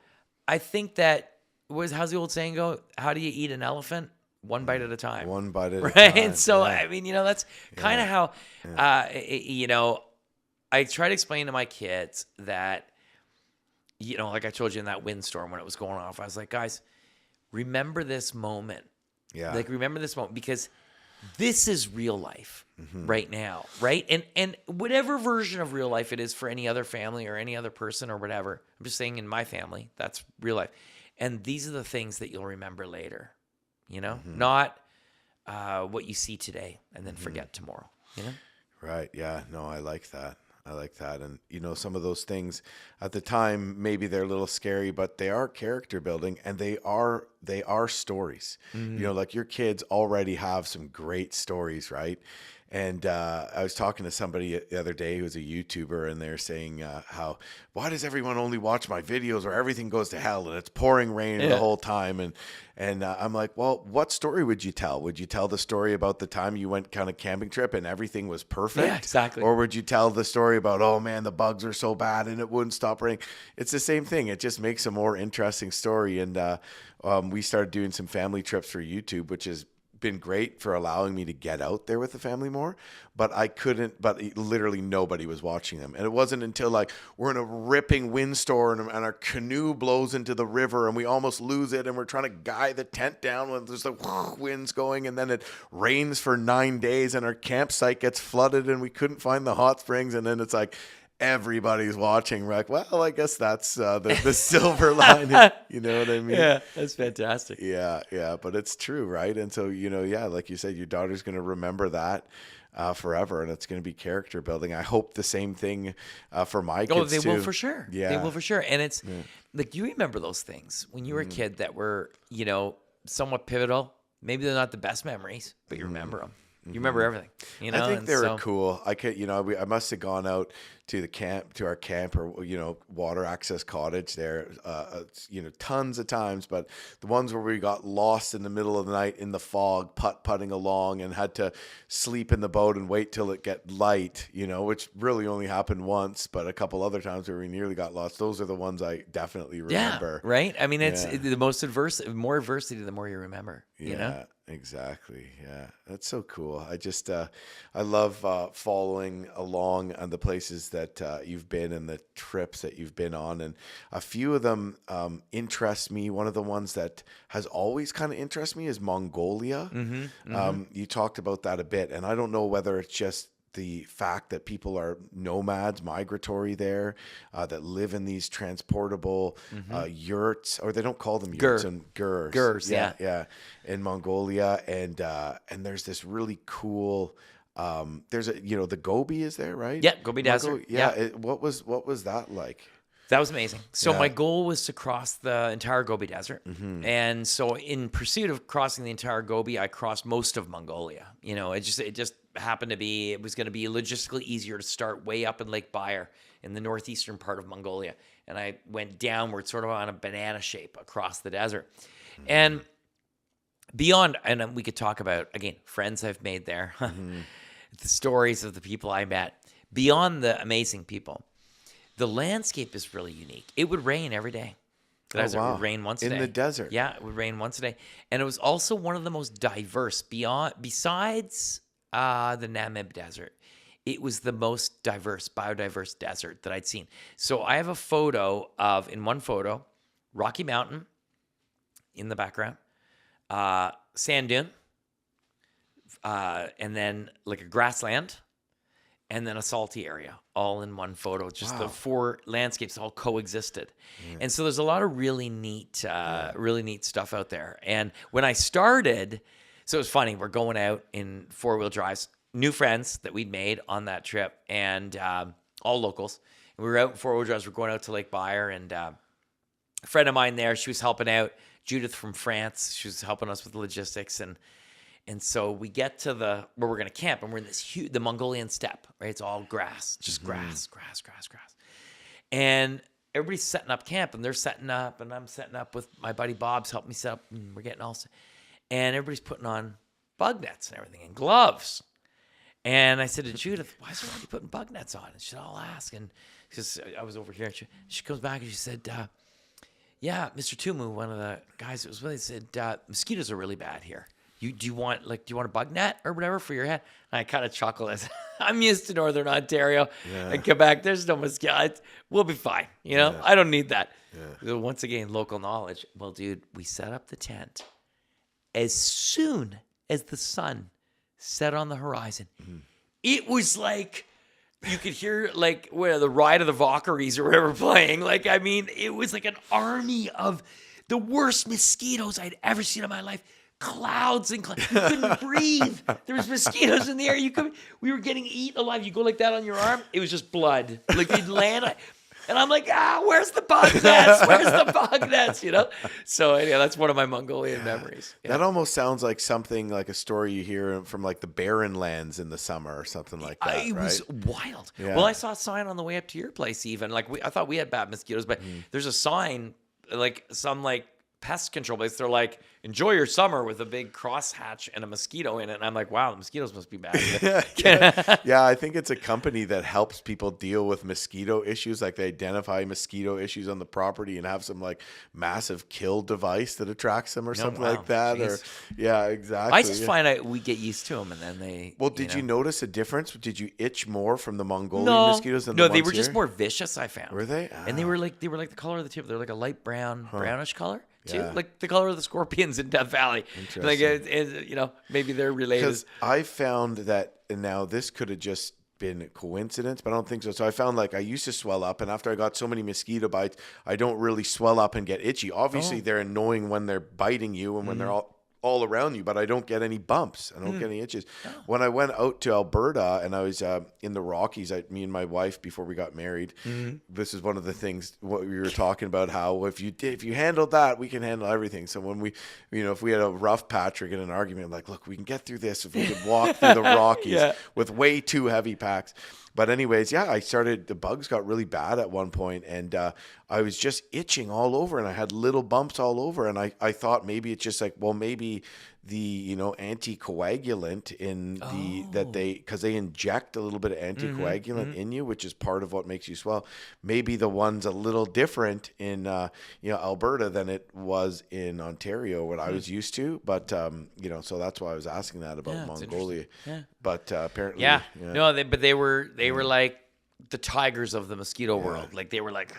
I think that how's the old saying go? How do you eat an elephant? One bite at a time. One bite at a right? time. And so I mean, that's kind of how I try to explain to my kids that, like I told you in that windstorm when it was going off, I was like, guys, remember this moment. Remember this moment because this is real life right now, right? And whatever version of real life it is for any other family or any other person or whatever, I'm just saying in my family, that's real life. And these are the things that you'll remember later, not what you see today and then forget tomorrow, Right. Yeah. No, I like that. And, some of those things at the time, maybe they're a little scary, but they are character building and they are stories. Like your kids already have some great stories, right? And I was talking to somebody the other day who's a YouTuber, and they're saying why does everyone only watch my videos where everything goes to hell and it's pouring rain the whole time? And I'm like, well, what story would you tell? Would you tell the story about the time you went kind of camping trip and everything was perfect? Yeah, exactly. Or would you tell the story about, oh man, the bugs are so bad and it wouldn't stop raining? It's the same thing. It just makes a more interesting story. And we started doing some family trips for YouTube, which has been great for allowing me to get out there with the family more, but literally nobody was watching them. And it wasn't until like we're in a ripping windstorm and our canoe blows into the river and we almost lose it and we're trying to guy the tent down when there's the winds going, and then it rains for 9 days and our campsite gets flooded and we couldn't find the hot springs, and then it's like everybody's watching. We're like, well, I guess that's the silver lining. You know what I mean? Yeah, that's fantastic. Yeah, but it's true, right? And so, like you said, your daughter's going to remember that forever, and it's going to be character building. I hope the same thing for my kids. Oh, they too. will for sure. Yeah, they will for sure. And it's like, you remember those things when you were a kid that were, somewhat pivotal. Maybe they're not the best memories, but you remember them. You remember everything. I think they were cool. I could, I must have gone out to our camp or water access cottage there, tons of times. But the ones where we got lost in the middle of the night in the fog, putting along, and had to sleep in the boat and wait till it get light, which really only happened once, but a couple other times where we nearly got lost. Those are the ones I definitely remember. Yeah, right. I mean, it's the most more adversity, the more you remember. Yeah. Exactly. Yeah. That's so cool. I just, I love following along on the places that you've been and the trips that you've been on. And a few of them interest me. One of the ones that has always kind of interested me is Mongolia. You talked about that a bit, and I don't know whether it's just the fact that people are nomads, migratory there, that live in these transportable yurts, or they don't call them yurts, and gurs. Gurs, yeah, in Mongolia, and there's this really cool. There's the Gobi is there, right? Yeah, Gobi Desert. What was that like? That was amazing. So my goal was to cross the entire Gobi Desert. And so in pursuit of crossing the entire Gobi, I crossed most of Mongolia. It just happened to be, it was going to be logistically easier to start way up in Lake Baird in the northeastern part of Mongolia. And I went downward sort of on a banana shape across the desert. And beyond, and we could talk about, again, friends I've made there, the stories of the people I met, beyond the amazing people. The landscape is really unique. It would rain every day. The desert would rain once a day. In the desert? Yeah, it would rain once a day. And it was also one of the most diverse, besides the Namib Desert. It was the most biodiverse desert that I'd seen. So I have a photo in one photo, Rocky Mountain in the background, sand dune, and then like a grassland, and then a salty area, all in one photo. Just the four landscapes all coexisted. And so there's a lot of really neat stuff out there. And when I started, so it was funny, we're going out in four-wheel drives, new friends that we'd made on that trip, and all locals. And we were out in four-wheel drives, we're going out to Lake Baird, and a friend of mine there, she was helping out, Judith from France, she was helping us with the logistics, and so we get to where we're going to camp, and we're in this huge, the Mongolian steppe, right? It's all grass, just grass. And everybody's setting up camp, and they're setting up, and I'm setting up with my buddy Bob's helping me set up, and we're getting all set. And everybody's putting on bug nets and everything, and gloves. And I said to Judith, why is everybody putting bug nets on? And she said, I'll ask. And because I was over here, and she comes back, and she said, yeah, Mr. Tumu, one of the guys that was with me, said, mosquitoes are really bad here. Do you want a bug net or whatever for your head? And I kind of chuckled. I said, I'm used to Northern Ontario and Quebec. There's no mosquito. We'll be fine. I don't need that. So once again, local knowledge. Well, dude, we set up the tent. As soon as the sun set on the horizon, it was like you could hear where the Ride of the Valkyries or whatever playing. It was like an army of the worst mosquitoes I'd ever seen in my life. Clouds and clouds. You couldn't breathe. There was mosquitoes in the air. We were getting eaten alive. You go like that on your arm, it was just blood. You'd land. And I'm like, where's the bug nets? Where's the bug nets? You know? So anyway, that's one of my Mongolian memories. Yeah. That almost sounds like something like a story you hear from like the barren lands in the summer or something like that, It right? was wild. Yeah. Well, I saw a sign on the way up to your place even. Like I thought we had bad mosquitoes, but there's a sign, like some like pest control place. They're like, enjoy your summer with a big crosshatch and a mosquito in it. And I'm like, wow, the mosquitoes must be bad. Yeah, I think it's a company that helps people deal with mosquito issues. Like they identify mosquito issues on the property and have some like massive kill device that attracts them or something wow. like that. Jeez. Or yeah, exactly. I just find out we get used to them and then they. Well, did you notice a difference? Did you itch more from the Mongolian No, mosquitoes than no, the they ones were just here? more vicious. I found. Were they? And they were like the color of the tip. They're like a light brown, brownish color too, Yeah. like the color of the scorpions in Death Valley. Like maybe they're related. Because I found that, and now this could have just been a coincidence, but I don't think so. So I found like I used to swell up, and after I got so many mosquito bites, I don't really swell up and get itchy. Obviously, they're annoying when they're biting you and when they're all around you, but I don't get any bumps. I don't get any itches. When I went out to Alberta and I was in the Rockies, me and my wife, before we got married, this is one of the things what we were talking about, how if you handled that, we can handle everything. So when we, if we had a rough patch or get an argument, I'm like, look, we can get through this if we could walk through the Rockies with way too heavy packs. But anyways, the bugs got really bad at one point, and I was just itching all over, and I had little bumps all over, and I thought maybe it's just like, well, maybe the anticoagulant in because they inject a little bit of anticoagulant in you, which is part of what makes you swell. Maybe the one's a little different in Alberta than it was in Ontario, what I was used to. But so that's why I was asking that about Mongolia. Yeah. But apparently, no, they were like the tigers of the mosquito world. Like they were like,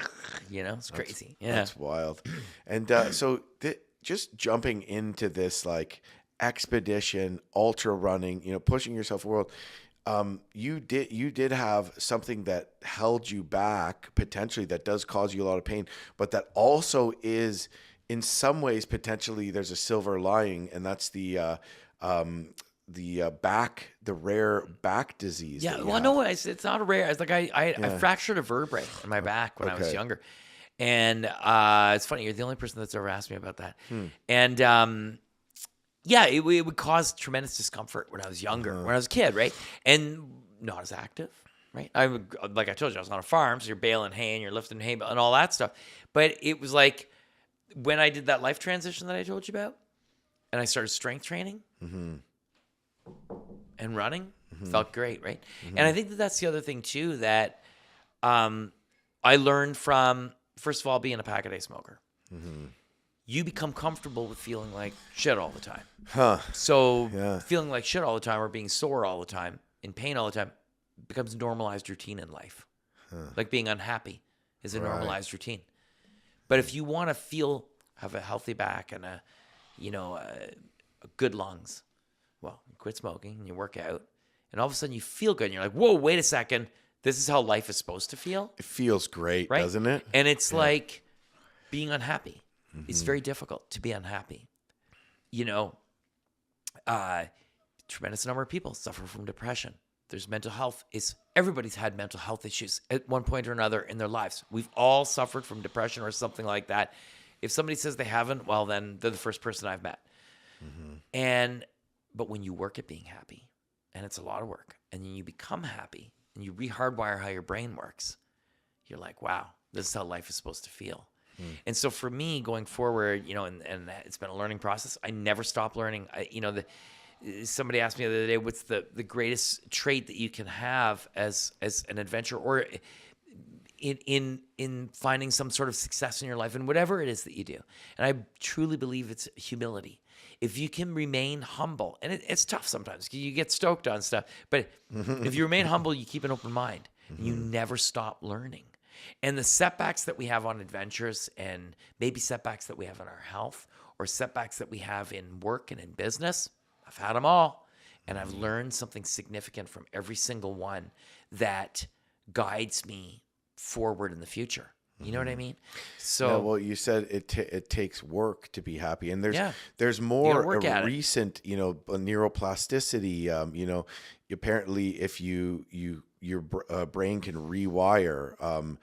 it's crazy. That's wild. And just jumping into this like expedition, ultra running, pushing yourself world. You did have something that held you back potentially, that does cause you a lot of pain, but that also is in some ways potentially there's a silver lining, and that's the rare back disease. Yeah, well, no, it's not a rare. It's like I fractured a vertebrae in my back when I was younger, and it's funny. You're the only person that's ever asked me about that. And it would cause tremendous discomfort when I was younger, when I was a kid, right, and not as active, right. Like I told you, I was on a farm, so you're baling hay and you're lifting hay and all that stuff. But it was like when I did that life transition that I told you about, and I started strength training. And running felt great, right? And I think that's the other thing too that I learned from, first of all, being a pack-a-day smoker. You become comfortable with feeling like shit all the time. So feeling like shit all the time, or being sore all the time, in pain all the time, becomes a normalized routine in life. Like being unhappy is a normalized routine. But if you want to have a healthy back and a good lungs, well, you quit smoking and you work out, and all of a sudden you feel good. And you're like, whoa, wait a second. This is how life is supposed to feel. It feels great, right? Doesn't it? And it's like being unhappy. It's very difficult to be unhappy. Tremendous number of people suffer from depression. There's mental health. Everybody's had mental health issues at one point or another in their lives. We've all suffered from depression or something like that. If somebody says they haven't, well, then they're the first person I've met. But when you work at being happy, and it's a lot of work, and then you become happy, and you re-hardwire how your brain works, you're like, wow, this is how life is supposed to feel. And so for me, going forward, and it's been a learning process. I never stop learning. Somebody asked me the other day, what's the greatest trait that you can have as an adventurer, or in finding some sort of success in your life, and whatever it is that you do. And I truly believe it's humility. If you can remain humble, and it's tough sometimes because you get stoked on stuff, but if you remain humble, you keep an open mind, and you never stop learning. And the setbacks that we have on adventures, and maybe setbacks that we have in our health, or setbacks that we have in work and in business, I've had them all. And I've learned something significant from every single one that guides me forward in the future. You know what I mean? So, well, you said it takes work to be happy, and there's more recent, neuroplasticity. Apparently, if your brain can rewire,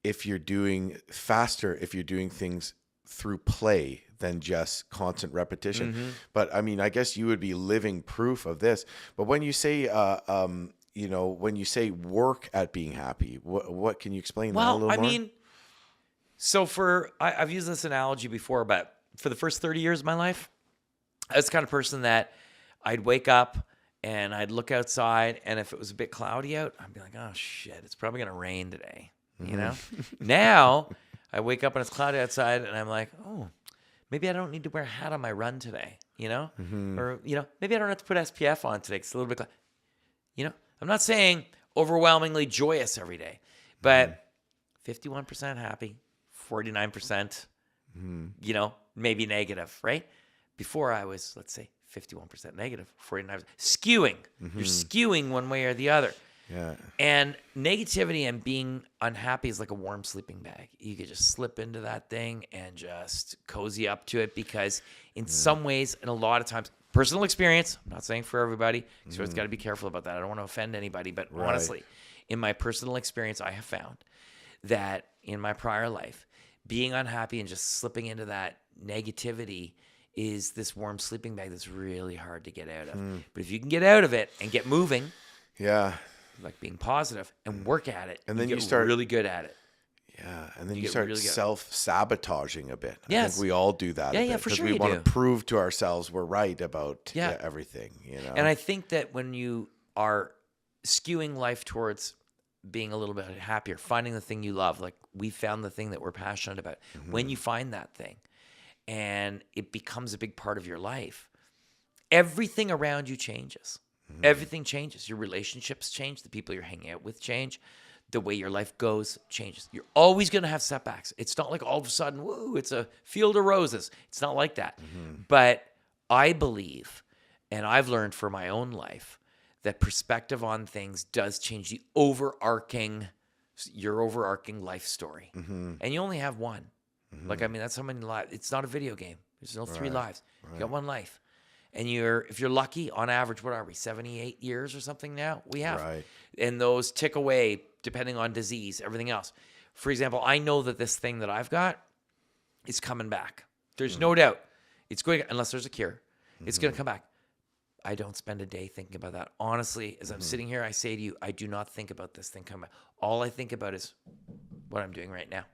if you're doing faster, if you're doing things through play than just constant repetition. But I mean, I guess you would be living proof of this. But when you say, when you say work at being happy, what can you explain that a little more? I mean, so I've used this analogy before, but for the first 30 years of my life, I was the kind of person that I'd wake up and I'd look outside, and if it was a bit cloudy out, I'd be like, oh shit, it's probably going to rain today. You know? Now I wake up and it's cloudy outside, and I'm like, oh, maybe I don't need to wear a hat on my run today, you know? Or, maybe I don't have to put SPF on today 'cause it's a little bit I'm not saying overwhelmingly joyous every day, but 51% happy, 49%, maybe negative, right? Before I was, let's say, 51% negative, 49% skewing. You're skewing one way or the other. Yeah. And negativity and being unhappy is like a warm sleeping bag. You could just slip into that thing and just cozy up to it, because in some ways, and a lot of times, personal experience, I'm not saying for everybody, so it's got to be careful about that. I don't want to offend anybody, but honestly, in my personal experience, I have found that in my prior life, being unhappy and just slipping into that negativity is this warm sleeping bag that's really hard to get out of. But if you can get out of it and get moving, like being positive and work at it, and then you get start really good at it. Yeah, and then you start really self-sabotaging a bit. I Yes. think we all do that. Yeah, for sure we you want do. to prove to ourselves we're right about everything. And I think that when you are skewing life towards being a little bit happier, finding the thing you love, like we found the thing that we're passionate about. When you find that thing and it becomes a big part of your life, everything around you changes. Everything changes. Your relationships change. The people you're hanging out with change. The way your life goes changes. You're always going to have setbacks. It's not like all of a sudden, woo, it's a field of roses. It's not like that. But I believe, and I've learned for my own life, that perspective on things does change your overarching life story. And you only have one. Like, I mean, that's how many lives. It's not a video game. There's no three lives. You got one life. And if you're lucky, on average, what are we, 78 years or something now? We have. Right. And those tick away depending on disease, everything else. For example, I know that this thing that I've got is coming back. There's no doubt. It's going, unless there's a cure, it's going to come back. I don't spend a day thinking about that. Honestly, as I'm sitting here, I say to you, I do not think about this thing coming back. All I think about is what I'm doing right now.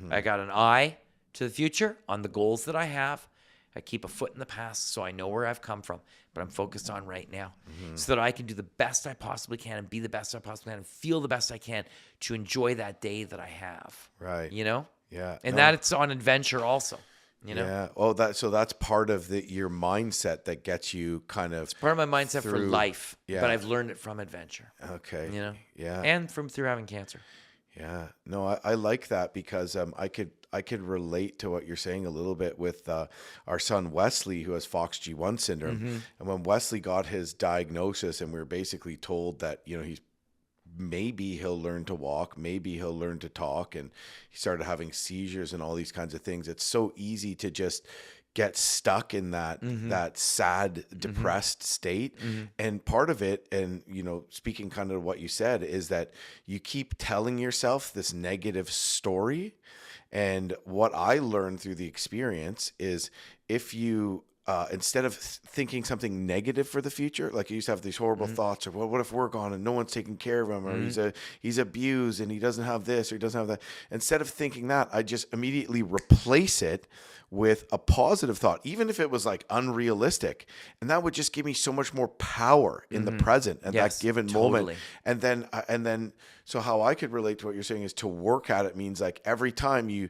I got an eye to the future on the goals that I have. I keep a foot in the past so I know where I've come from, but I'm focused on right now so that I can do the best I possibly can and be the best I possibly can and feel the best I can to enjoy that day that I have. Right. Yeah. And No. that's on adventure also, Yeah. Oh, that's part of your mindset that gets you kind of Part of my mindset for life, Yeah. but I've learned it from adventure. Okay. Yeah. And through having cancer. Yeah, no, I like that because I could relate to what you're saying a little bit with our son Wesley, who has FOXG1 syndrome. And when Wesley got his diagnosis, and we were basically told that maybe he'll learn to walk, maybe he'll learn to talk, and he started having seizures and all these kinds of things. It's so easy to just get stuck in that sad, depressed state. And part of it, and speaking kind of what you said, is that you keep telling yourself this negative story. And what I learned through the experience is if you instead of thinking something negative for the future, like you used to have these horrible thoughts of, well, what if we're gone and no one's taking care of him, or he's abused and he doesn't have this or he doesn't have that. Instead of thinking that, I just immediately replace it with a positive thought, even if it was like unrealistic. And that would just give me so much more power in the present at that given moment. And then, so how I could relate to what you're saying is to work at it means like every time you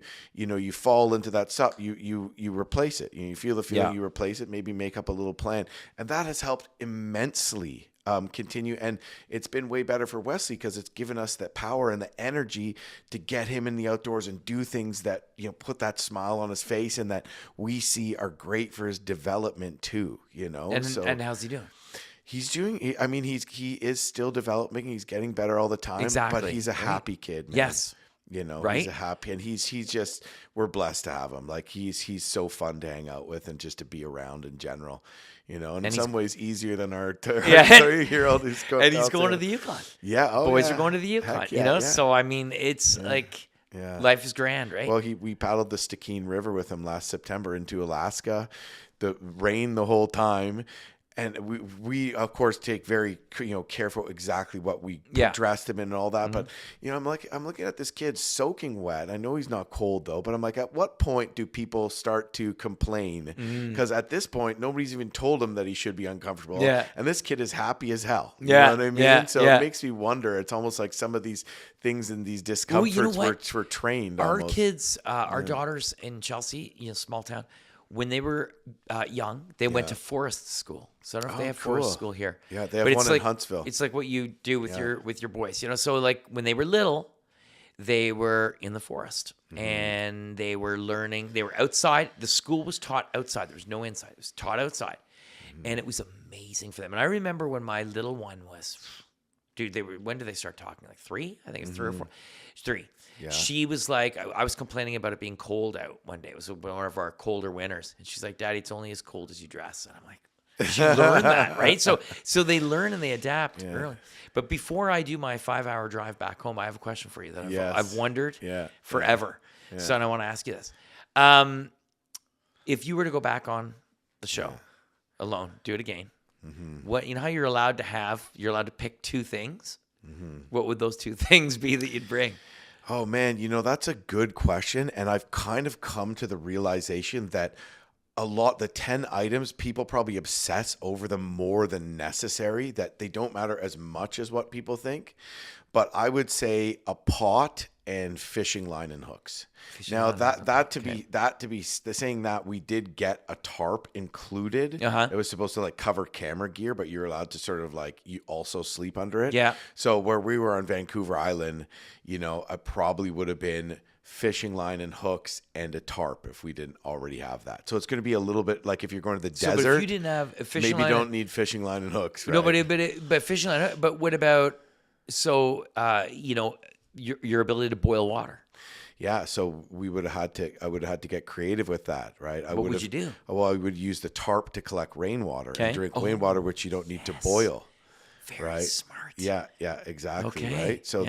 fall into that stuff, you replace it. You feel the feeling, you replace it, maybe make up a little plan. And that has helped immensely continue. And it's been way better for Wesley because it's given us that power and the energy to get him in the outdoors and do things that, put that smile on his face and that we see are great for his development too, And how's he doing? He's doing, I mean, he is still developing. He's getting better all the time, Exactly. but he's a happy kid, man. Yes. Right? He's a happy, and he's just, we're blessed to have him. Like he's so fun to hang out with and just to be around in general, and in some ways easier than our hear all these and he's going to the Yukon. Yeah. Oh, Boys yeah. are going to the Yukon, Heck yeah, yeah. So I mean, it's like, Yeah. Life is grand, right? Well, we paddled the Stikine River with him last September into Alaska. The rain the whole time. And we of course take very careful exactly what we dressed him in and all that. But I'm looking at this kid soaking wet. I know he's not cold though, but I'm like, at what point do people start to complain? Because at this point, nobody's even told him that he should be uncomfortable. Yeah. And this kid is happy as hell. You Yeah. know what I mean? Yeah. So Yeah. it makes me wonder. It's almost like some of these things and these discomforts were trained. Our almost. kids, our daughters in Chelsea, small town, when they were young, they went to forest school. So I don't know if they have forest cool. school here. Yeah, they have one in Huntsville. It's like what you do with your boys, So like when they were little, they were in the forest and they were learning. They were outside. The school was taught outside. There was no inside. It was taught outside, and it was amazing for them. And I remember when my little one was, dude, when did they start talking? Like 3? I think it's 3 or 4. 3. Yeah. She was like, I was complaining about it being cold out one day. It was one of our colder winters. And she's like, Daddy, it's only as cold as you dress. And I'm like, she learned that, right? So they learn and they adapt early. But before I do my 5-hour drive back home, I have a question for you that I've wondered forever. Yeah. So I want to ask you this. If you were to go back on the show alone, do it again, what, how you're allowed to pick 2 things. What would those 2 things be that you'd bring? Oh man, that's a good question. And I've kind of come to the realization that the 10 items, people probably obsess over them more than necessary, that they don't matter as much as what people think. But I would say a pot and fishing line and hooks. Saying that we did get a tarp included. It was supposed to like cover camera gear, but you're allowed to sort of like, you also sleep under it. Yeah. So where we were on Vancouver Island, I probably would have been fishing line and hooks and a tarp if we didn't already have that. So it's going to be a little bit like if you're going to the desert. But if you didn't have a fishing line, maybe don't need fishing line and hooks. Right? No, but fishing line. But what about your ability to boil water? Yeah, so I would have had to get creative with that, right? What would you do? Well, I would use the tarp to collect rainwater and drink rainwater, which you don't need to boil. Very smart. Yeah, exactly. Okay. Right. So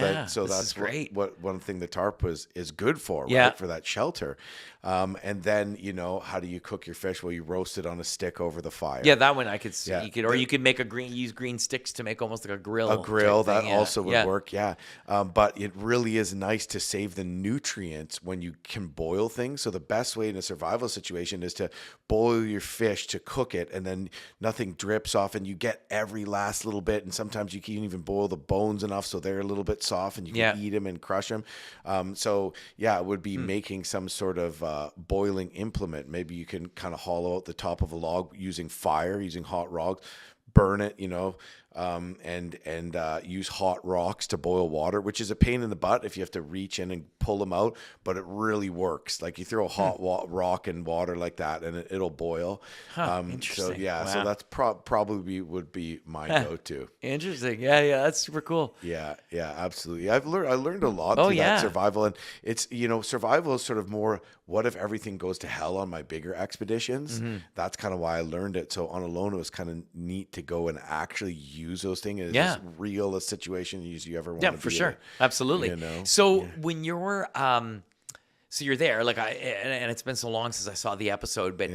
that's great. What one thing the tarp is good for, Yeah. right? For that shelter. And then, how do you cook your fish? Well, you roast it on a stick over the fire. Yeah, that one I could see. Yeah. You could make use green sticks to make almost like a grill. A grill, type that thing. also would work, yeah. But it really is nice to save the nutrients when you can boil things. So the best way in a survival situation is to boil your fish, to cook it, and then nothing drips off, and you get every last little bit. And sometimes you can even boil the bones enough so they're a little bit soft, and you can eat them and crush them. It would be making some sort of boiling implement. Maybe you can kind of hollow out the top of a log using fire, using hot rocks, burn it, and use hot rocks to boil water, which is a pain in the butt if you have to reach in and pull them out, but it really works. Like you throw a hot rock in water like that and it'll boil. Interesting. So that's probably would be my go-to. Interesting. Yeah, that's super cool. Yeah, absolutely. I learned a lot through that survival, and it's survival is sort of more, what if everything goes to hell on my bigger expeditions? That's kind of why I learned it. So on Alone, it was kind of neat to go and actually use those things as as real a situation as you ever want to be. Yeah, for sure. Absolutely. So when you're so you're there, like and it's been so long since I saw the episode, but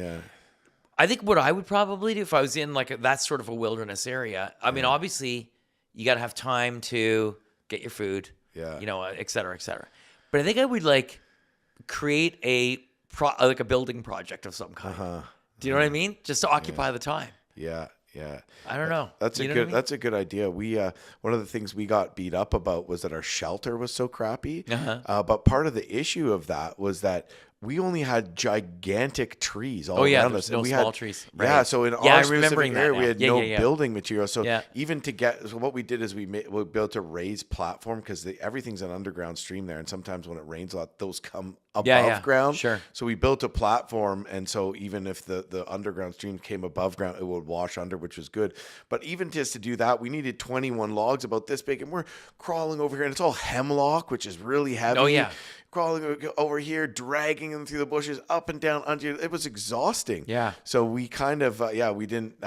I think what I would probably do if I was in like that sort of a wilderness area, I mean, obviously you got to have time to get your food, et cetera, et cetera. But I think I would like create a building project of some kind. Do you know what I mean? Just to occupy the time. Yeah. I don't know. That's a good idea. We one of the things we got beat up about was that our shelter was so crappy. But part of the issue of that was that we only had gigantic trees all around us. No small trees. Right. Yeah, so in our specific area, we had no building material. So even so what we did is we built a raised platform because everything's an underground stream there, and sometimes when it rains a lot, those come above ground. Sure. So we built a platform, and so even if the underground stream came above ground, it would wash under, which was good. But even just to do that, we needed 21 logs about this big, and we're crawling over here, and it's all hemlock, which is really heavy. Oh, yeah. crawling over here, dragging them through the bushes, up and down. It was exhausting. Yeah. So we kind of, we didn't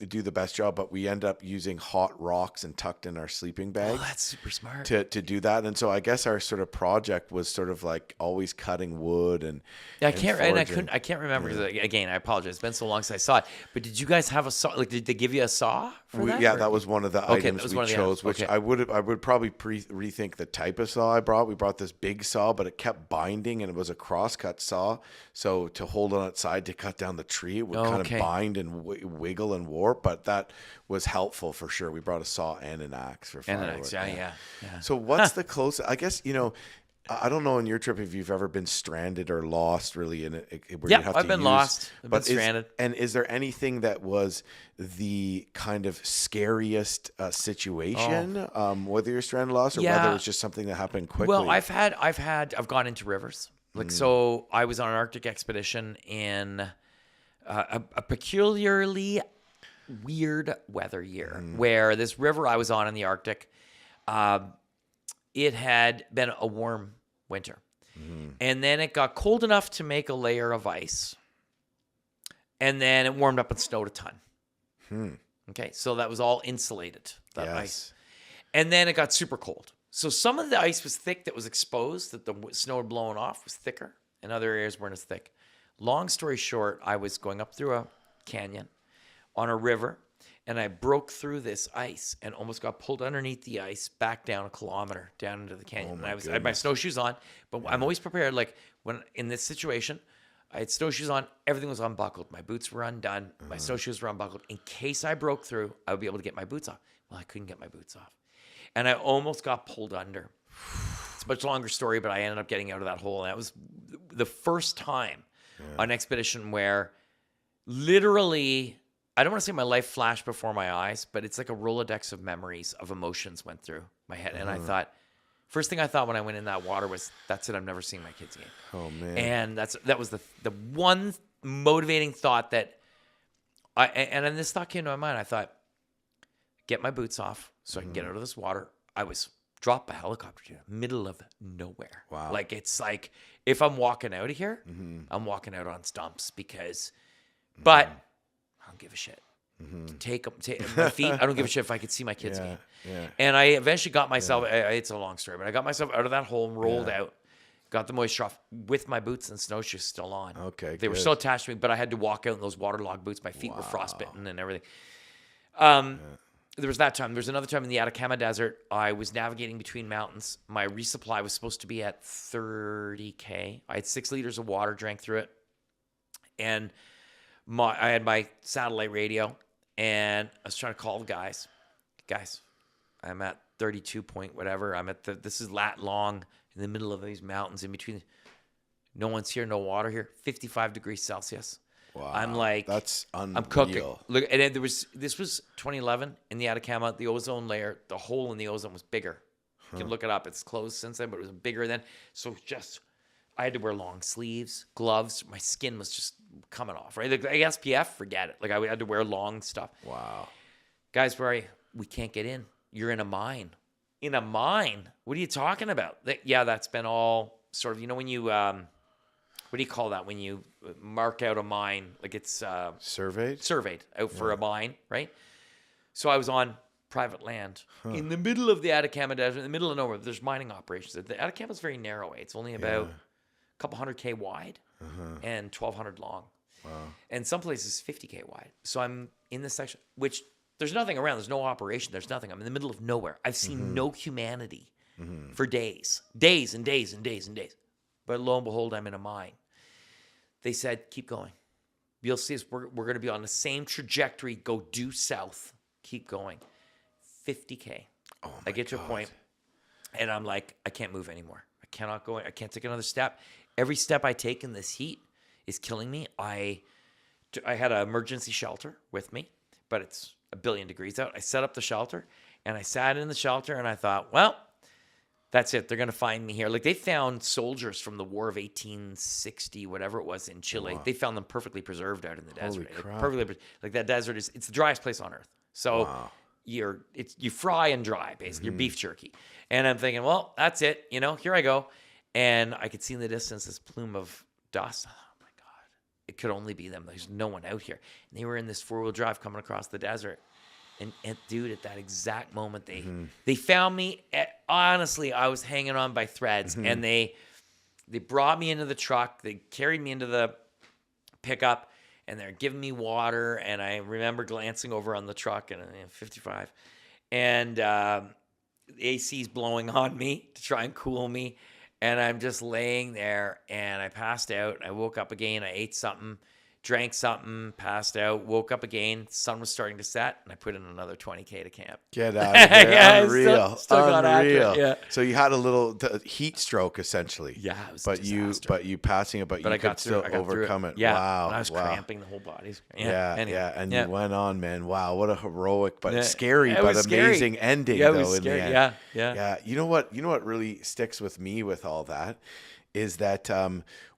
do the best job, but we ended up using hot rocks and tucked in our sleeping bag. Oh, that's super smart. To do that. And so I guess our sort of project was sort of like always cutting wood and I can't remember because again, I apologize. It's been so long since I saw it. But did you guys have a saw? Like, did they give you a saw for that? Yeah, or? that was one of the items we chose. Which I would probably rethink the type of saw I brought. We brought this big saw, but it kept binding, and it was a crosscut saw. So to hold on its side to cut down the tree, it would kind of bind and wiggle and warp. But that was helpful for sure. We brought a saw and an axe for firewood. And an axe, yeah. So what's the closest? I guess I don't know on your trip if you've ever been stranded or lost really in it. I've been lost. I've been stranded. And is there anything that was the kind of scariest situation, whether you're stranded or lost, or whether it was just something that happened quickly? Well, I've gone into rivers. So I was on an Arctic expedition in a peculiarly weird weather year where this river I was on in the Arctic, it had been a warm winter. And then it got cold enough to make a layer of ice. And then it warmed up and snowed a ton. Okay, so that was all insulated, that ice. And then it got super cold. So some of the ice was thick that was exposed, that the snow had blown off, was thicker, and other areas weren't as thick. Long story short, I was going up through a canyon on a river, and I broke through this ice and almost got pulled underneath the ice back down a kilometer down into the canyon. And I had my snowshoes on, but I'm always prepared. Like when in this situation, I had snowshoes on, everything was unbuckled. My boots were undone, my snowshoes were unbuckled. In case I broke through, I would be able to get my boots off. Well, I couldn't get my boots off. And I almost got pulled under. It's a much longer story, but I ended up getting out of that hole. And that was the first time on an expedition where literally, I don't want to say my life flashed before my eyes, but it's like a Rolodex of memories, of emotions went through my head. And I thought, first thing I thought when I went in that water was, that's it, I'm never seeing my kids again. Oh, man. And that was the one motivating thought that and then this thought came to my mind. I thought, get my boots off so I can get out of this water. I was dropped by helicopter to the middle of nowhere. Wow. Like, it's like, if I'm walking out of here, I'm walking out on stumps because, but I don't give a shit. Take my feet. I don't give a shit if I could see my kids again. Yeah. And I eventually got myself, it's a long story, but I got myself out of that hole and rolled out, got the moisture off with my boots and snowshoes still on. Okay, They were still attached to me, but I had to walk out in those waterlogged boots. My feet were frostbitten and everything. There was that time. There was another time in the Atacama Desert. I was navigating between mountains. My resupply was supposed to be at 30K. I had 6 liters of water, drank through it. And I had my satellite radio, and I was trying to call the guys. Guys, I'm at 32 point whatever. I'm at this is Lat Long in the middle of these mountains in between. No one's here, no water here. 55 degrees Celsius. Wow. I'm like, that's unreal. I'm cooking. Look, and then this was 2011 in the Atacama. The ozone layer, the hole in the ozone was bigger. You can look it up. It's closed since then, but it was bigger then. So I had to wear long sleeves, gloves. My skin was just coming off, right? Like SPF, forget it. Like I had to wear long stuff. Wow. Guys, where are you? We can't get in. You're in a mine. In a mine? What are you talking about? That's been all sort of, when you, what do you call that? When you mark out a mine, like it's surveyed out for a mine, right? So I was on private land in the middle of the Atacama Desert, in the middle of nowhere. There's mining operations. The Atacama is very narrow. It's only about a couple 100K wide and 1,200 long. Wow. And some places 50K wide. So I'm in this section, which there's nothing around. There's no operation. There's nothing. I'm in the middle of nowhere. I've seen no humanity for days and days and days and days. But lo and behold, I'm in a mine. They said, keep going. You'll see us. We're going to be on the same trajectory. Go due south. Keep going. 50K. I get to a point, and I'm like, I can't move anymore. I cannot go. I can't take another step. Every step I take in this heat is killing me. I had an emergency shelter with me, but it's a billion degrees out. I set up the shelter, and I sat in the shelter, and I thought, well, that's it. They're going to find me here. Like, they found soldiers from the War of 1860, whatever it was, in Chile. Wow. They found them perfectly preserved out in the desert. Like that desert it's the driest place on earth. So you fry and dry, basically. You're beef jerky. And I'm thinking, well, that's it. Here I go. And I could see in the distance this plume of dust. Oh my God. It could only be them. There's no one out here. And they were in this 4-wheel drive coming across the desert. And dude, at that exact moment, they found me. Honestly, I was hanging on by threads. And they brought me into the truck. They carried me into the pickup. And they're giving me water. And I remember glancing over on the truck and 55. And the AC's blowing on me to try and cool me. And I'm just laying there, and I passed out. I woke up again. I ate something, drank something, passed out, woke up again. Sun was starting to set, and I put in another 20K to camp. Get out of there. Yeah, Unreal. still got after it, Unreal. yeah. So you had a little heat stroke, essentially. Yeah, it was a but disaster. you passing it, but you I could got through still it. I got through overcome it. Yeah, Wow. and I was wow. cramping the whole body. Yeah, Anyway, and you went on, man. Wow, what a heroic but Yeah. scary, It but was amazing scary. ending, Yeah, it though. was In scary. the end, Yeah. You know what? You know what really sticks with me with all that is that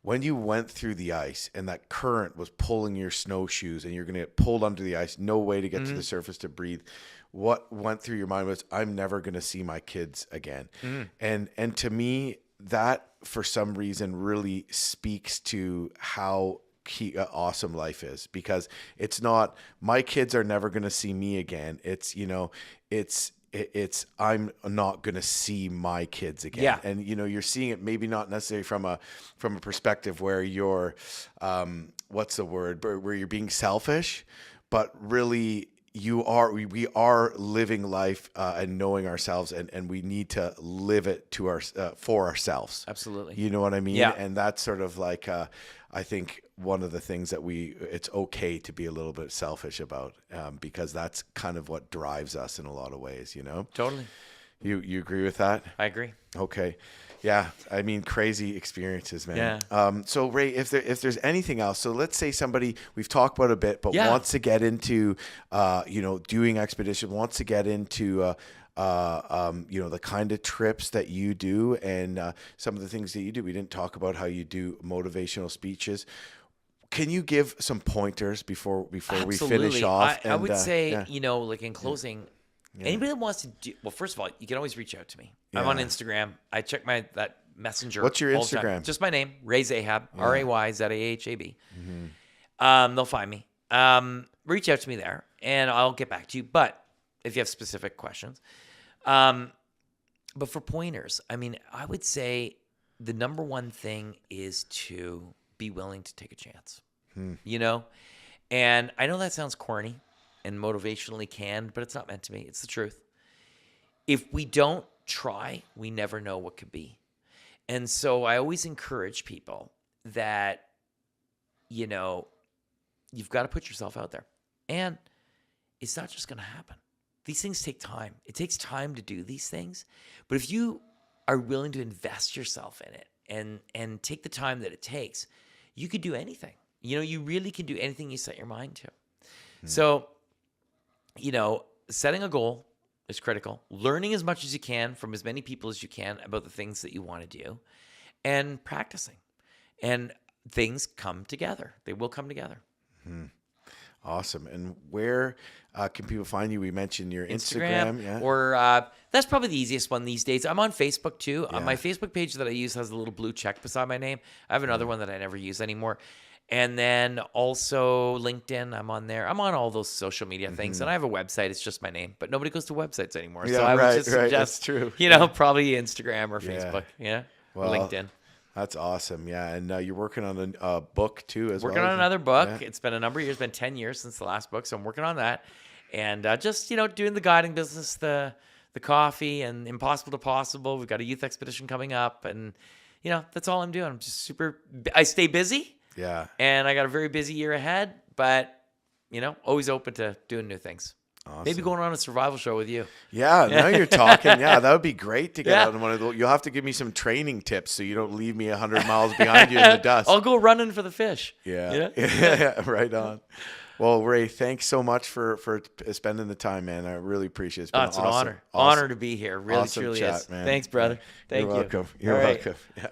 when you went through the ice and that current was pulling your snowshoes and you're going to get pulled under the ice, no way to get to the surface to breathe. What went through your mind was, I'm never going to see my kids again. And to me, that for some reason really speaks to how awesome life is, because it's not my kids are never going to see me again. It's, it's I'm not going to see my kids again. Yeah. And, you're seeing it maybe not necessarily from a perspective where you're, what's the word, where you're being selfish, but really we are living life and knowing ourselves, and we need to live it for ourselves. Absolutely. You know what I mean? Yeah. And that's sort of like, I think one of the things that it's okay to be a little bit selfish about, because that's kind of what drives us in a lot of ways, Totally. You agree with that? I agree. Okay. Yeah. I mean, crazy experiences, man. Yeah. So Ray, if there's anything else, so let's say somebody we've talked about a bit, but Yeah. wants to get into, doing expedition, wants to get into, the kind of trips that you do and some of the things that you do. We didn't talk about how you do motivational speeches. Can you give some pointers before we finish off? I would say, yeah. like in closing, anybody that wants to do, well, first of all, you can always reach out to me. I'm on Instagram. I check that messenger. What's your all the time. Instagram? Just my name, Ray Zahab, RayZahab. They'll find me. Reach out to me there, and I'll get back to you. But if you have specific questions, but for pointers, I mean, I would say the number one thing is to be willing to take a chance. And I know that sounds corny and motivationally canned, but it's not meant to be. It's the truth. If we don't try, we never know what could be. And so I always encourage people that, you've got to put yourself out there. And it's not just going to happen. These things take time. It takes time to do these things. But if you are willing to invest yourself in it and take the time that it takes, you could do anything. You really can do anything you set your mind to. So, setting a goal is critical. Learning as much as you can from as many people as you can about the things that you want to do, and practicing. And things come together. They will come together. Awesome. And where can people find you? We mentioned your Instagram. Yeah. Or that's probably the easiest one these days. I'm on Facebook too. Yeah. My Facebook page that I use has a little blue check beside my name. I have another one that I never use anymore. And then also LinkedIn, I'm on there. I'm on all those social media things. And I have a website. It's just my name. But nobody goes to websites anymore. Yeah, so I would just right. suggest, That's true. probably Instagram or Facebook. Yeah. Well, LinkedIn. That's awesome. Yeah. And you're working on a book too as Working well. on another book. Yeah. It's been a number of years. It's been 10 years since the last book. So I'm working on that. And just, doing the guiding business, the coffee and Impossible to Possible. We've got a youth expedition coming up. And, that's all I'm doing. I'm just I stay busy. Yeah. And I got a very busy year ahead, but, always open to doing new things. Awesome. Maybe going on a survival show with you. Yeah, now you're talking. Yeah, that would be great to get Yeah. on one of those. You'll have to give me some training tips so you don't leave me 100 miles behind you in the dust. I'll go running for the fish. Yeah. Yeah, right on. Well, Ray, thanks so much for spending the time, man. I really appreciate it. It's been an awesome. honor. Honor to be here. Really, Awesome truly chat, is. man. Thanks, brother. Thank you. You're welcome. You're All right. welcome. Yeah.